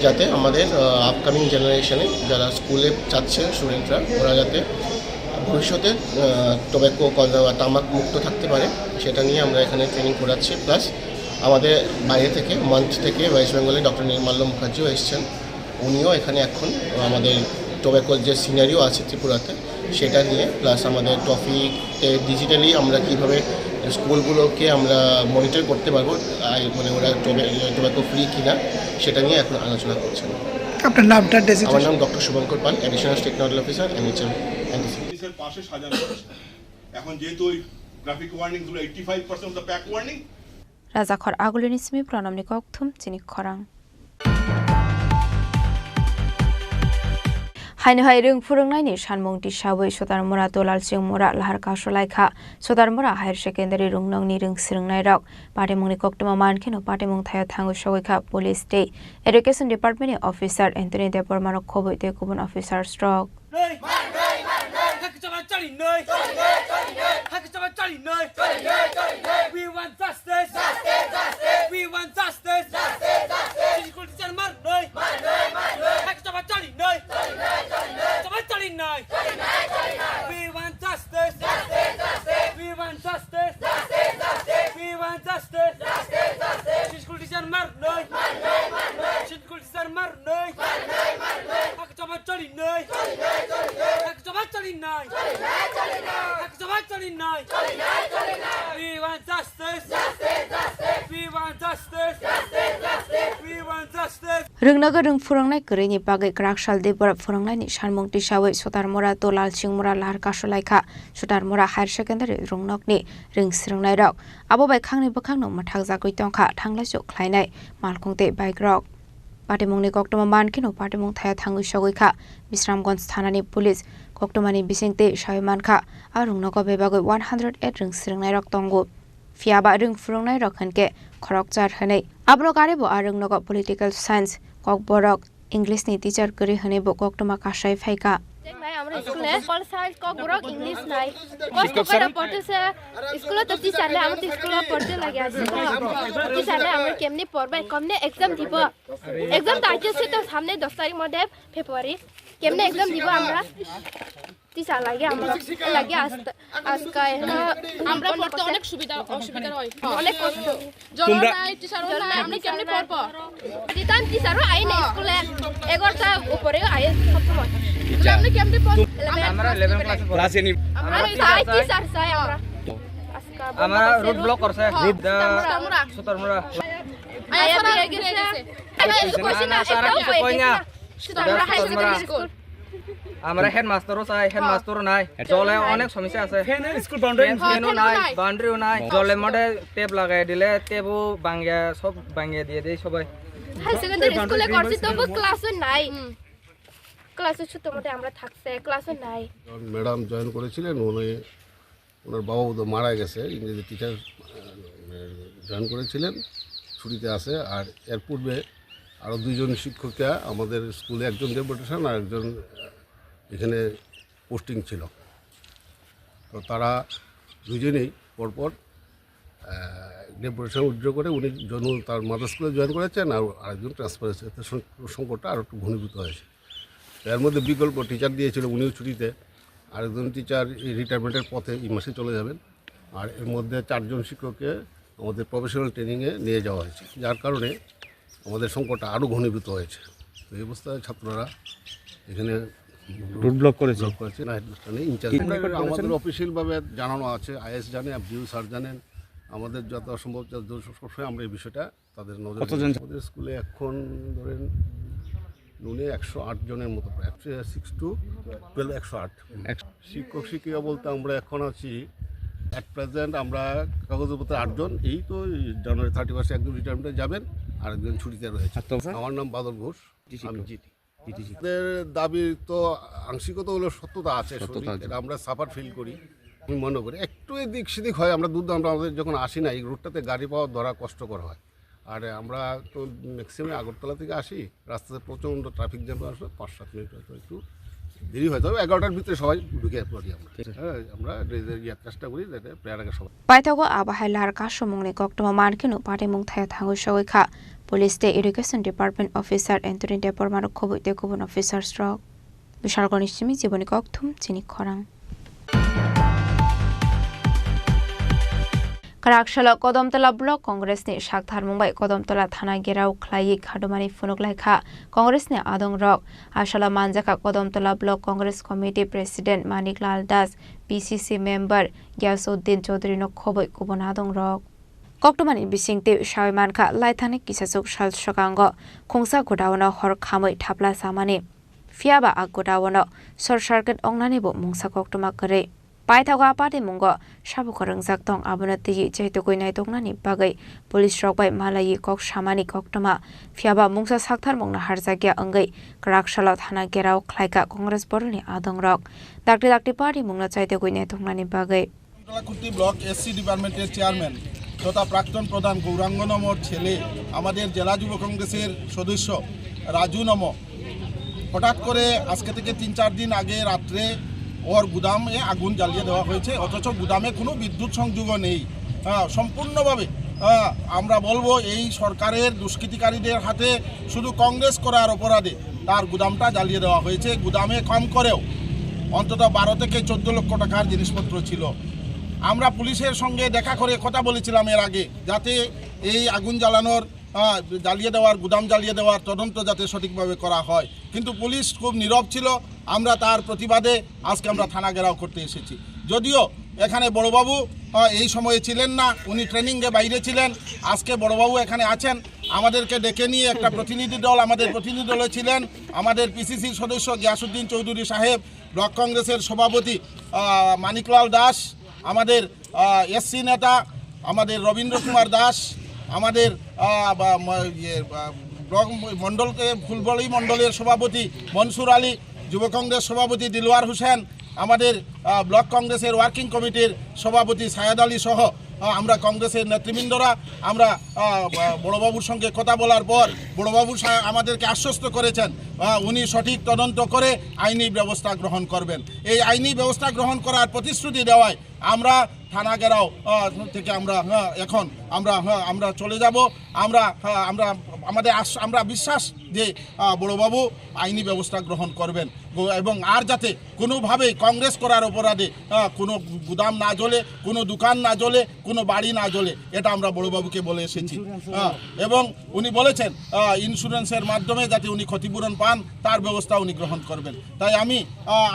যাতে আমাদের আপকামিং জেনারেশনে যারা স্কুলে যাচ্ছে স্টুডেন্টরা, ওরা যাতে ভবিষ্যতে টোব্যাকো বা তামাক মুক্ত থাকতে পারে, সেটা নিয়ে আমরা এখানে ট্রেনিং করাচ্ছি। প্লাস আমাদের বাইরে থেকে মান্থ থেকে ওয়েস্ট বেঙ্গলে ডক্টর নির্মাল্য মুখার্জিও এসছেন, উনিও এখানে এখন আমাদের টোব্যাকোর যে সিনারিও আছে ত্রিপুরাতে সেটা নিয়ে, প্লাস আমাদের টপিকতে ডিজিটালি আমরা কীভাবে স্কুলগুলোকে আমরা মনিটর করতে পারবো, মানে ওরা টোব্যাকো ফ্রি কিনা সেটা নিয়ে এখন আলোচনা করছেন। আপনার নামটা? আমার নাম doctor Subhankar Pal, additional state nodal officer NHM NDC। পাশে সাজানো হচ্ছে এখন, যেহেতু ওই traffic warning 85% of the pack warning. Rajakhor Agulini Simi Pranamni Kokthum Chini Khorang. Hainhai rung phurungnai sanmung tisawai Sodarmura Dolal Singmura Lahar Kasolaikha Sodarmura Higher Secondary Rungnong ni rung sirungnai rok Patimungni Koktuma Mankino Patimung Thaya Thangu Shoika Police Day Education Department Officer Anthony Debormano Khoboi te Kubun Officer Stroke We want justice. We want justice. We want justice. We want justice. We want justice. School teacher mar noi. School teacher mar noi. Hak coba cari noi. Hak coba cari noi. Hak coba cari noi. We want justice. We want justice. We want justice. Rungnaga rung phurungnai krini bagai Krakshal Debor phurungnai ni sanmung tisawai Sodarmura Dolal Singmura Lahar Kasolaikha Sodarmura Higher Secondary Rungnok ni rung sirungnai rok abo bai khangni bakhangno mathak jagoi tongkha thanglai jok khlainai malkhungte bike rok Patimungni Koktoma Mankino Patimung Thaya Thangu Shogoikha Bisramganj Thanani Police Koktomani Bisingte Shaimankha Arungnaga bebagoi 108 rung sirungnai rok tongo Fiaba rung phurungnai rok hanke khorok jar hanai abro garebo arungnaga Political Science Kokborok English ni teacher kari hanebo Koktoma Kasai phaika আমরা স্কুলে call science cock বড় English নাই কষ্ট করে পড়তেছে স্কুলে তো টিচারলে আমরা তো স্কুলে পড়তে লাগে আছে টিচারলে আমরা কেমনে পড়বে কেমনে एग्जाम দিব एग्जाम তো আইতেছে তো সামনে 10 তারিখ মধ্যে ফেব্রুয়ারি কেমনে एग्जाम দিব আমরা টিচার লাগে আমরা লাগে আজকে আমরা পড়তে অনেক অসুবিধা হয় অনেক কষ্ট তোমরা টিচার নাই আমরা কেমনে পড়ব দিতাম টিচারও আই না স্কুলে 11টা উপরে আই সবসময় আমরা কেমনে পড়ব আমরা 11 ক্লাসে নি আমরা টিচার চাই আমরা রুট ব্লক করছে রুট Sodarmura আয়া দিয়ে গেছে কোশ্চেন একটাও কই না Sodarmura হাই সেকেন্ডারি স্কুল আমরা হেডমাস্টারও চাই হেডমাস্টারও নাই জলে অনেক সমস্যা আছে স্কুল বাউন্ডারিও নাই জলে মধ্যে টেপ লাগাই দিলে টেপও ভাঙিয়া সব ভাঙিয়া দিয়ে দেয় সবাই হাই সেকেন্ডারি স্কুলে করছি তবু ক্লাসও নাই ক্লাসে ছোট মধ্যে আমরা থাকছে ক্লাসও নাই ম্যাডাম জয়েন করেছিলেন ওনার বাবা মারা গেছে ইংরেজি টিচার জয়েন করেছিলেন ছুটিতে আছে আর এর পূর্বে আরও দুইজন শিক্ষকরা আমাদের স্কুলে একজন ডেপুটেশন আর একজন এখানে পোস্টিং ছিল তো তারা দুজনেই পরপর ডেপুটেশন উইথড্র করে উনি তার মাদার স্কুলে জয়েন করেছেন আর আরেকজন ট্রান্সফার হয়েছে সংকটটা আরও একটু ঘনীভূত হয়েছে এর মধ্যে বিকল্প টিচার দিয়েছিল উনিও ছুটিতে আরেকজন টিচার রিটায়ারমেন্টের পথে এই মাসে চলে যাবেন আর এর মধ্যে 4 জন শিক্ষককে আমাদের প্রফেশনাল ট্রেনিংয়ে নিয়ে যাওয়া হয়েছে যার কারণে আমাদের সংকটটা আরও ঘনীভূত হয়েছে তো এই অবস্থায় ছাত্ররা এখানে রুট ব্লক করেছে না হেডমাস্টার নেই ইনচার্জ আমাদের অফিসিয়ালভাবে জানানো আছে আইএস জানে ডিউ স্যার জানেন আমাদের যত সম্ভব সবসময় আমরা এই বিষয়টা তাদের নজরে আমাদের স্কুলে এখন ধরেন নুনে 108 জনের মতো প্রায় 6 to 12 108 শিক্ষক শিক্ষিকা বলতে আমরা এখন আছি অ্যাট প্রেজেন্ট আমরা কাগজপত্রে 8 জন এই তো জানুয়ারি 31 একজন রিটায়ারমেন্টে যাবেন আর একজন ছুটিতে রয়েছে আমার নাম বাদল ঘোষ আমি জিটি দাবি তো আংশিকতা হলো সত্যতা আছে এটা আমরা সাফার ফিল করি আমি মনে করি একটু এদিক সেদিক হয় আমরা আমাদের যখন আসি না এই রুটটাতে গাড়ি পাওয়া ধরা কষ্টকর হয় আর আমরা তো ম্যাক্সিমাম আগরতলা থেকে আসি রাস্তাতে প্রচণ্ড ট্রাফিক জ্যাম আসলে 5-7 মিনিট হয়তো একটু দেরি হয় তবে 11টার ভিতরে সবাই ঢুকে পড়ি আমরা চেষ্টা করি যাতে প্রায় আগে সবাই পাইথাগো আবাহাই লাহার কাসমুংনি Koktoma Mankino Patimung Thaya Thangu Shogoikha Police Day Education Department Officer Anthony Debormano Khoboi te Kubun Officer Stroke Bishalgoni Simi Jiboni Kokthum Chini Khorang Karakshala Kodamtala Block Congress ni Shakthar Mumbai Kodamtala Thana Gerau Khlai Khadumani Funuklaikha Congress ni Adong Rok Ashala Manjaka Kodamtala Block Congress Committee President Maniklal Das PCC member Gyasuddin Chaudhary no Khoboi Kubun Adong Rok Koktomani Bisingte Shaimankha Laithani Kisasuk Shal Shokango Khongsa Godawana Hor Khamoi Thapla Samani Fiaba Agodawana Sor Circuit Ongnani bo Mungsa Koktoma Kare paithaga apati mungo sabuka rongjak tong abona tigi jehitu koinai tongnani bagai police rok bai malai kok samani koktoma phiaba mungsa sakthar mongna harjakya angai krakshala thana gerao khlaika congress borni adong rok dakti party mungna chaite koinai tongnani bagai Kalakurti block SC ডিপার্টমেন্টের chairman তথা প্রাক্তন প্রধান গৌরাঙ্গ নমর ছেলে আমাদের জেলা যুব কংগ্রেসের সদস্য রাজু নম হঠাৎ করে আজকে থেকে ৩-৪ দিন আগে রাত্রে ওর গুদামে আগুন জ্বালিয়ে দেওয়া হয়েছে অথচ গুদামে কোনো বিদ্যুৎ সংযোগও নেই সম্পূর্ণভাবে আমরা বলবো এই সরকারের দুষ্কৃতিকারীদের হাতে শুধু কংগ্রেস করার অপরাধে তার গুদামটা জ্বালিয়ে দেওয়া হয়েছে গুদামে কম করেও অন্তত 12 থেকে 14 লক্ষ টাকার জিনিসপত্র ছিল আমরা পুলিশের সঙ্গে দেখা করে কথা বলেছিলাম এর আগে যাতে এই আগুন জ্বালানোর জ্বালিয়ে দেওয়ার গুদাম জ্বালিয়ে দেওয়ার তদন্ত যাতে সঠিকভাবে করা হয় কিন্তু পুলিশ খুব নীরব ছিল আমরা তার প্রতিবাদে আজকে আমরা থানা ঘেরাও করতে এসেছি যদিও এখানে বড়বাবু এই সময়ে ছিলেন না উনি ট্রেনিংয়ে বাইরে ছিলেন আজকে বড়বাবু এখানে আছেন আমাদেরকে ডেকে নিয়ে একটা প্রতিনিধি দল আমাদের প্রতিনিধি দলে ছিলেন আমাদের পিসিসির সদস্য গিয়াসউদ্দিন চৌধুরী সাহেব ব্লক কংগ্রেসের সভাপতি মানিকলাল দাস আমাদের এসসি নেতা আমাদের রবীন্দ্র কুমার দাস আমাদের ব্লক মণ্ডলকে ফুলবড়ি মণ্ডলের সভাপতি মনসুর আলী যুব কংগ্রেস সভাপতি দিলওয়ার হোসেন আমাদের ব্লক কংগ্রেসের ওয়ার্কিং কমিটির সভাপতি সায়েদ আলী সহ আমরা কংগ্রেসের নেতৃবৃন্দরা আমরা বড়বাবুর সঙ্গে কথা বলার পর বড়বাবু আমাদেরকে আশ্বস্ত করেছেন উনি সঠিক তদন্ত করে আইনি ব্যবস্থা গ্রহণ করবেন এই আইনি ব্যবস্থা গ্রহণ করার প্রতিশ্রুতি দেওয়ায় আমরা থানা ঘেরাও থেকে আমরা এখন আমরা চলে যাব আমরা বিশ্বাস যে বড়বাবু আইনি ব্যবস্থা গ্রহণ করবেন এবং আর যাতে কোনোভাবেই কংগ্রেস করার অপরাধে কোনো গুদাম না জ্বলে কোনো দোকান না জ্বলে কোনো বাড়ি না জ্বলে এটা আমরা বড়বাবুকে বলে এসেছি এবং উনি বলেছেন ইন্স্যুরেন্সের মাধ্যমে যাতে উনি ক্ষতিপূরণ পান তার ব্যবস্থা উনি গ্রহণ করবেন তাই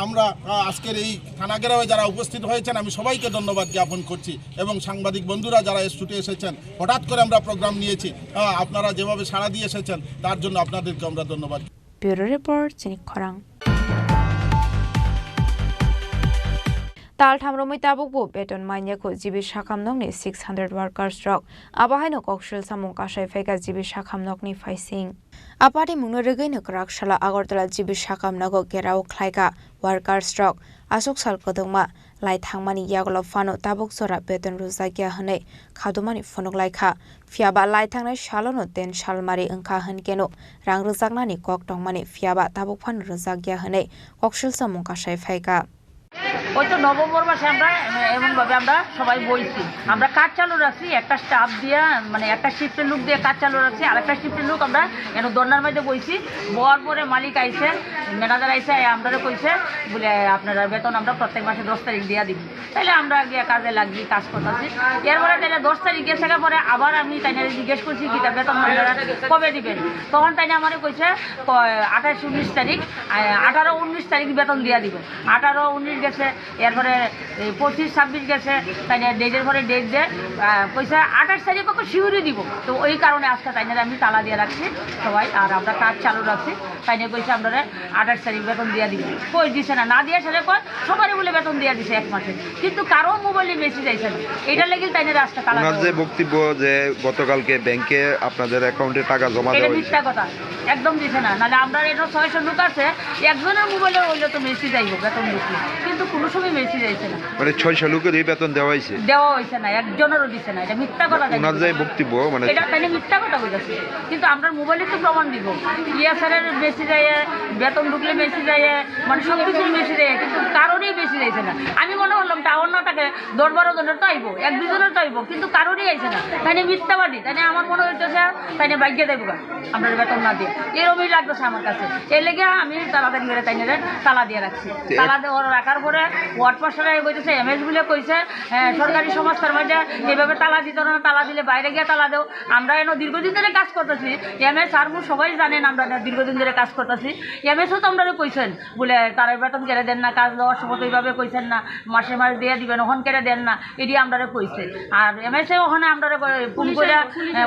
আমরা আজকের এই থানা ঘেরাওয়ে যারা উপস্থিত হয়েছেন আমি সবাইকে ধন্যবাদ জ্ঞাপন করছি এবং সাংবাদিক বন্ধুরা যারা ছুটে এসেছেন হঠাৎ করে আমরা প্রোগ্রাম নিয়েছি আপনারা যেভাবে সাড়া দিয়ে এসেছেন তার জন্য আপনাদেরকে আমরা ধন্যবাদ ব্যুরো রিপোর্ট চিনিক খরাং Talthamromui tabukbo beton mainyako jibi sakamnokni 600 workers rok abahaino kokshil samung kasai faika jibi sakamnokni faising apari mungno regaino krakshala agartala jibi sakamnago gerao khlaika workers rok asok sal kodongma lai thangmani yagolo fano tabuk sora beton ruzagya hanai khadumani fonok laikha fiaba lai thangnai salono 10 salmari engkha hankeno rang rujagnani kok tongmani fiaba tabuk fan ruzagya hanai kokshil samung kasai faika ওই তো November মাসে আমরা এমনভাবে আমরা সবাই বইছি আমরা কাজ চালু রাখছি একটা স্টাফ দিয়ে মানে একটা শিফটের লোক দিয়ে কাজ চালু রাখছি আর একটা শিফটের লোক আমরা এন দন্নার মধ্যে বইছি বর পরে মালিক আইছে ম্যানেজার আইছে আমরা কইছে বলে আপনারা বেতন আমরা প্রত্যেক মাসে 10 তারিখ দিয়ে দিব তাইলে আমরা গিয়ে কাজে লাগি কাজ করতেছি এরপরে তাইলে 10 তারিখ গেছে পরে আবার আমি তাইনে জিজ্ঞেস করছি কি তা বেতন আপনারা কবে দিবেন তখন তাইনে আমারে কইছে 28 19 তারিখ 18 19 তারিখ বেতন দিয়ে দিবেন 18 19 গেছে এরপরে 25 26 গেছে তাই ডেটের পরে ডেট দিয়ে পয়সা 28 তারিখ পর্যন্ত শিউরি দিব তো ওই কারণে আজকে তাই আমি তালা দিয়ে রাখছি সবাই আর আমরা কাজ চালু রাখছি তাই নিয়ে কইছে আপনারা 28 তারিখ বেতন দিয়ে দিব কই দিছে না দিয়ে সেটা কয় সবারই বলে বেতন দিয়ে দিছে এক মাসে কিন্তু কারো মোবাইলে মেসেজ আইছে না এটা লাগি তাই নিয়ে আজকে তালা আপনার যে বক্তব্য যে গতকালকে ব্যাংকে আপনাদের অ্যাকাউন্টে টাকা জমা দেওয়া হয়েছে মিথ্যা কথা একদম দিছে না নালে আমরা এটা 600 লোক আছে একজনের মোবাইলে হইলে তো মেসেজ আইব বেতন দিছি কিন্তু কোনো সময় মেসেজ আইছে না মানে 600 লোকের এই বেতন দেওয়া হয়েছে না একজনেরও দিছে না এটা মিথ্যা কথা ওনার যে বক্তব্য মানে এটা তাই মিথ্যা কথা কইতাছে কিন্তু আমরা মোবাইলে তো প্রমাণ দিব ইয়াসারের মেসেজ আইয়ে বেতন ঢুকলে মেসেজ আইয়ে মানে সব কিছু মেসেজ আইয়ে কিন্তু কারোরই মেসেজ আইছে না আমি মনে করলাম টাউন না থাকে 10-12 জনের তো আইব 1-2 জনের তো আইব কিন্তু কারোরই আইছে না তাই মিথ্যাবাদী তাই আমার মনে হইতেছে তাই বাইকে দেব আমরা বেতন না দিয়ে এরকমই লাগতেছে আমার কাছে এই লেগে আমি তালাদের মেরে তাই তালা দিয়ে রাখছি তালা দেওয়ার রাখার পরে ওয়ার্ড পার্সনে কইতেছে এমএস বলে কইছে সরকারি সংস্থার মধ্যে যেভাবে তালা দিত না তালা দিলে বাইরে গিয়ে তালা দেও আমরা এনে দীর্ঘদিন ধরে কাজ করতেছি এমএস আর সবাই জানেন আমরা দীর্ঘদিন ধরে কাজ করতেছি এমএসও তো আমরা কইছেন বলে তার বেতন কেড়ে দেন না কাজ দেওয়ার সময় ওইভাবে কইছেন না মাসে মাস দিয়ে দিবেন এখন কেটে দেন না এটি আমরা কইছে। আর এমএসএ ওখানে আমরা ফোন করে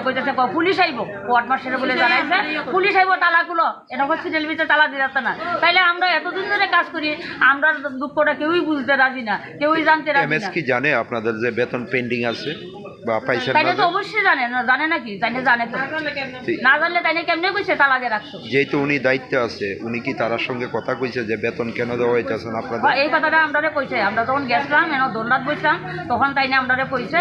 কইতেছে পুলিশ আইব, কোয়ার্ট মার্শালে বলে জানাইছে পুলিশ আইব তালাগুলো এটা হসপিটাল ভিতরে তালা দিতে না। তাইলে আমরা এতদিন ধরে কাজ করি, আমরা দুঃখটা কেউই বুঝতে রাজি না, কেউই জানতে রাজি এমএস না। কি জানে আপনাদের যে বেতন পেন্ডিং আছে বা পাইছেন তাইলে না? তো অবশ্যই জানে না, জানে নাকি? জানে তো না জানলে তাইলে কেমনে কইছে তালা দিয়ে রাখছো? যেহেতু উনি দায়িত্বে আছে, উনি কি তার সঙ্গে কথা কইছে যে বেতন কেন দেওয়া হইতেছে না আপনাদের? এই কথাটা আমরা কইছে। আমরা যখন গেছিলাম দোলনাথ বসলাম তখন তাইনে আমরা কইছে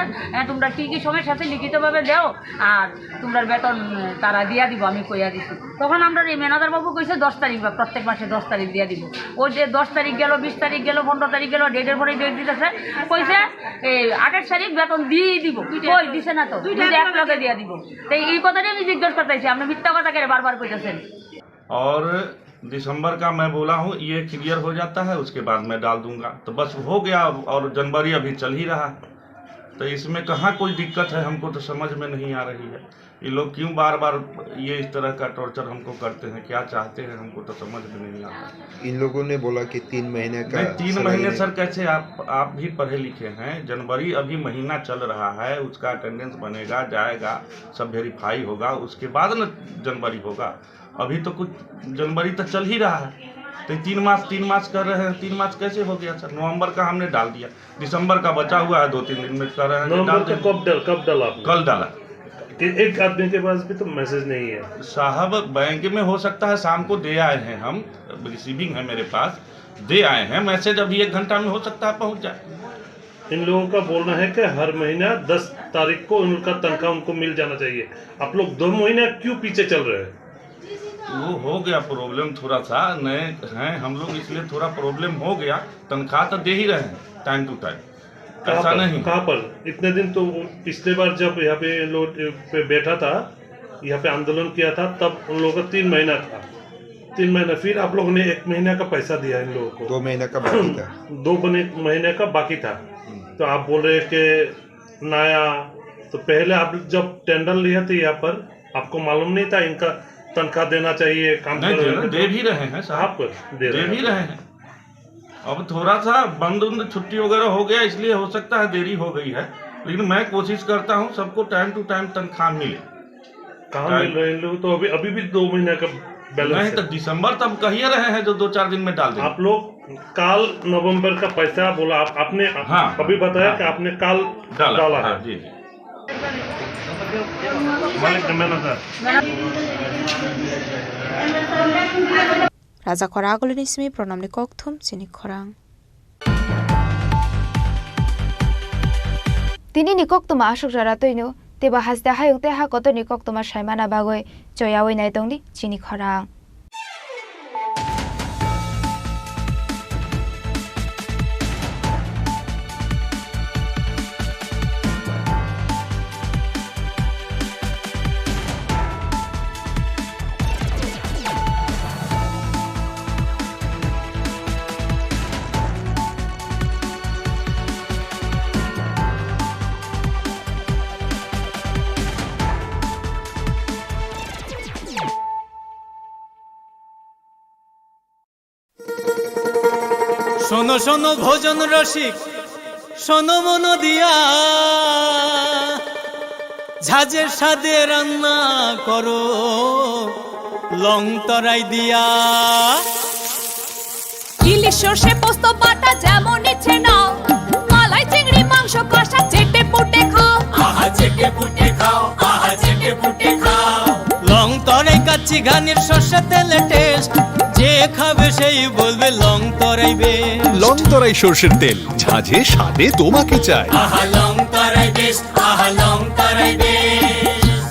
তোমরা কি কি সমস্যা আছে লিখিতভাবে দেও আর তোমরা বেতন তারা দিয়া দিব, আমি কইয়া দিছি। তখন আমরা এই ম্যানেজার বাবু কইছে 10 তারিখ বা প্রত্যেক মাসে 10 তারিখ দিয়া দিব। ওই যে 10 তারিখ গেল, 20 তারিখ গেল, 15 তারিখ গেল, ডেটের পরে ডেট দিতেছে, কইছে এই 28 তারিখ বেতন দিয়েই দিব। কই দিছে না তো, দুইটা এক লগে দিয়া দিব। তাই এই কথাটাই আমি জিজ্ঞেস করতেছি, আপনি মিথ্যা কথা কেন বারবার কইতেছেন? और दिसंबर का मैं बोला हूँ ये क्लियर हो जाता है उसके बाद मैं डाल दूंगा, तो बस हो गया। और जनवरी अभी चल ही रहा है, तो इसमें कहाँ कोई दिक्कत है, हमको तो समझ में नहीं आ रही है। ये लोग क्यों बार बार ये इस तरह का टॉर्चर हमको करते हैं, क्या चाहते हैं हमको तो समझ में नहीं आता। इन लोगों ने बोला कि 3 महीने का। 3 महीने सर कैसे? आप भी पढ़े लिखे हैं, जनवरी अभी महीना चल रहा है, उसका अटेंडेंस बनेगा, जाएगा, सब वेरीफाई होगा, उसके बाद न जनवरी होगा। अभी तो कुछ जनवरी तक चल ही रहा है, तो 3 मास कर रहे हैं। 3 मास कैसे हो गया सर? नवंबर का हमने डाल दिया, दिसंबर का बचा हुआ है, 2-3 दिन में कर रहे हैं। कब डाला? कल डाला। एक आदमी के पास भी तो मैसेज नहीं है साहब, बैंक में हो सकता है शाम को दे आए हैं, हम रिसीविंग है मेरे पास, दे आए हैं मैसेज, अभी 1 घंटा में हो सकता है पहुंच जाए। इन लोगों का बोलना है कि हर महीना 10 तारीख को उनका तनख्वाह उनको मिल जाना चाहिए। आप लोग 2 महीने क्यों पीछे चल रहे हैं? वो हो गया प्रॉब्लम थोड़ा सा, नए हैं हम लोग इसलिए थोड़ा प्रॉब्लम हो गया। तनख्वाह तो दे ही रहे हैं टाइम टू टाइम, ऐसा नहीं। कहाँ पर? इतने दिन तो पिछले बार जब यहाँ पे लोग पे बैठा था, यहाँ पे आंदोलन किया था, तब उन लोगों का 3 महीना था। 3 महीना, फिर आप लोगों ने 1 महीना का पैसा दिया इन लोगों को। 2 महीने का बाकी था। 2 महीने का बाकी था। तो आप बोल रहे कि नया, तो पहले आप जब टेंडर लिया था यहाँ पर आपको मालूम नहीं था इनका तनख्वाह देना चाहिए? काम दे भी रहे हैं साहब, दे भी रहे हैं। अब थोड़ा सा बंद छुट्टी वगैरह हो गया, इसलिए हो सकता है देरी हो गई है, लेकिन मैं कोशिश करता हूँ सबको टाइम टू टाइम तनख्वाह मिले। कहाँ मिल रहे हैं लोग? तो अभी भी 2 महीने का बैलेंस नहीं, तो दिसंबर तब कह ही रहे हैं जो 2-4 दिन में डाल देंगे। आप लोग काल नवंबर का पैसा बोला आपने, अभी बताया कि आपने काल डाला है। जी। Raja Koragol nismi pronom ni kokthum sini khorang. Tini ni koktuma ashok jara toino teba hasda hayuk te ha koto ni koktuma shaimana bagoi joyawoi nai tongni chini khorang. শোনো শোনো ভোজন রসিক, শোনো মন দিয়া, ঝাঁঝের স্বাদে রান্না করো লং তরাই দিয়া। ইলিশ সর্ষে পোস্ত বাটা যেমন ইচ্ছে নাও, মালাই চিংড়ি মাংস কষা চেটে পুটে খাও, আহা চেটে পুটে খাও, আহা চেটে পুটে খাও। লং তরাই কাচ্চি ঘানির সর্ষে তেলে টেস্ট, যে খাবে সেই বলবে লং তরাই বেশ। লং তরাই সর্ষের তেল, ঝাঁঝে স্বাদে তোমাকে চাই। আহা লং তরাই বেশ, আহা লং তরাই বেশ।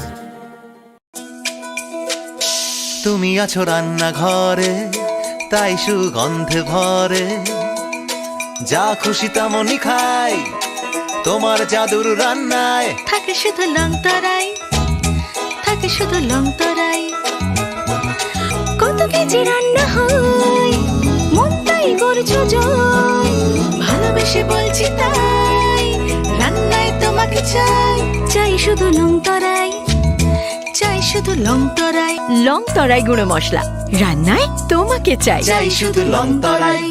তুমি আছো রান্নাঘরে, তাই সুগন্ধে ভরে, যা খুশি তেমনই খাই তোমার জাদুর রান্নায়। থাকে শুধু লং তরাই, থাকে শুধু লং তরাই। কত কেজি রান্না হয়, মনটাই করছো জয়, ভালোবেসে বলছি তাই, রান্নায় তোমাকে চাই, চাই শুধু লং তরাই, চাই শুধু লং তরাই। লং তরাই গুঁড়ো মশলা, রান্নায় তোমাকে চাই, চাই শুধু লং তরাই।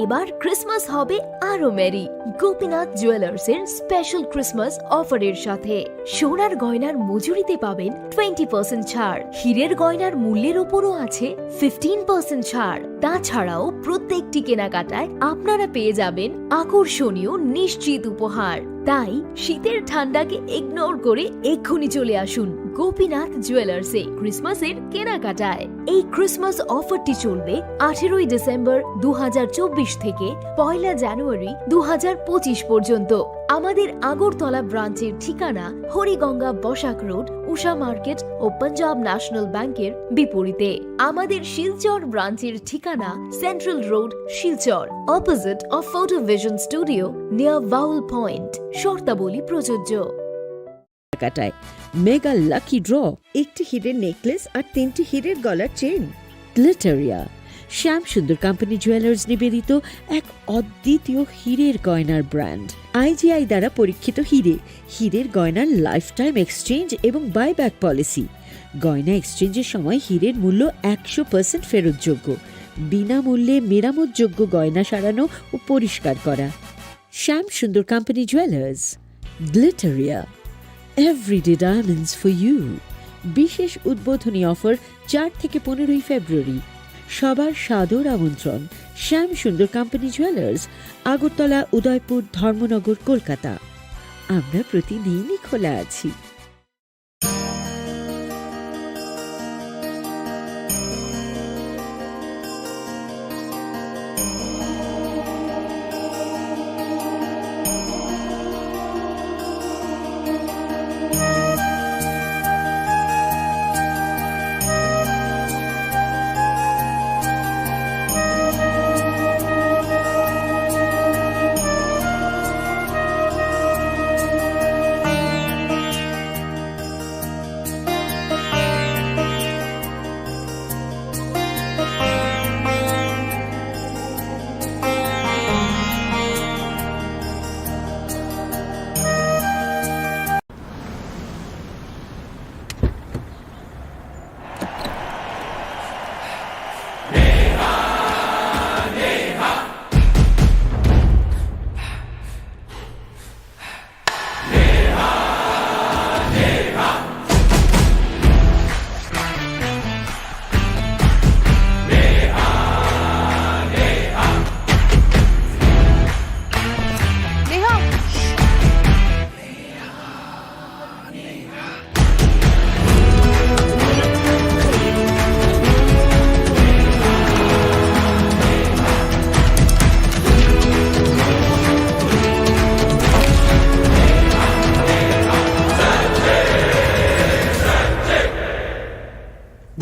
এবার ক্রিসমাস হবে আরো মেরি গোপীনাথ জুয়েলার্স এর স্পেশাল ক্রিসমাস অফারের সাথে। সোনার গয়নার মজুরিতে পাবেন 20% ছাড়, হীরের গয়নার মূল্যের উপরও আছে 15% ছাড়। তাছাড়াও প্রত্যেকটি কেনাকাটায় আপনারা পেয়ে যাবেন আকর্ষণীয় নিশ্চিত উপহার। তাই শীতের ঠান্ডাকে ইগনোর করে এক্ষুনি চলে আসুন গোপীনাথ জুয়েলার্সে ক্রিসমাসের কেনাকাটায়। এই ক্রিসমাস অফারটি চলবে 18 ডিসেম্বর 2024 থেকে 1 জানুয়ারি 2025 পর্যন্ত। আমাদের আগরতলা ব্রাঞ্চের ঠিকানা হরিগঙ্গা বসাক রোড, উষা মার্কেট ও পাঞ্জাব ন্যাশনাল ব্যাংকের বিপরীতে। আমাদের শিলচর ব্রাঞ্চের ঠিকানা central road, Silchar, opposite of photo vision studio near vowel point. শর্তাবলী প্রযোজ্য। কাটায় মেগা লাকি ড্র, একটি হীরের নেকলেস আর 3টি হীরের গলার চেন। গ্লিটারিয়া শ্যাম সুন্দর কোম্পানি জুয়েলার্স নিবেদিত এক অদ্বিতীয় হীরের গয়নার ব্র্যান্ড। IGI দ্বারা পরীক্ষিত হীরের গয়নার লাইফ টাইম এক্সচেঞ্জ এবং বাইব্যাক পলিসি। গয়না এক্সচেঞ্জের সময় হীরের মূল্য 100% ফেরতযোগ্য, বিনামূল্যে মেরামতযোগ্য গয়না সারানো ও পরিষ্কার করা। Shyam Sundar company jewellers, Glitteria, everyday diamonds for you. বিশেষ উদ্বোধনী অফার 4 থেকে 15 ফেব্রুয়ারি। সবার সাদর আমন্ত্রণ। শ্যাম সুন্দর কোম্পানি জুয়েলার্স, আগরতলা, উদয়পুর, ধর্মনগর, কলকাতা। আমরা প্রতিদিনই খোলা আছি।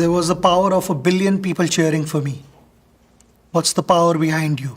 There was the power of 1 billion people cheering for me. What's the power behind you?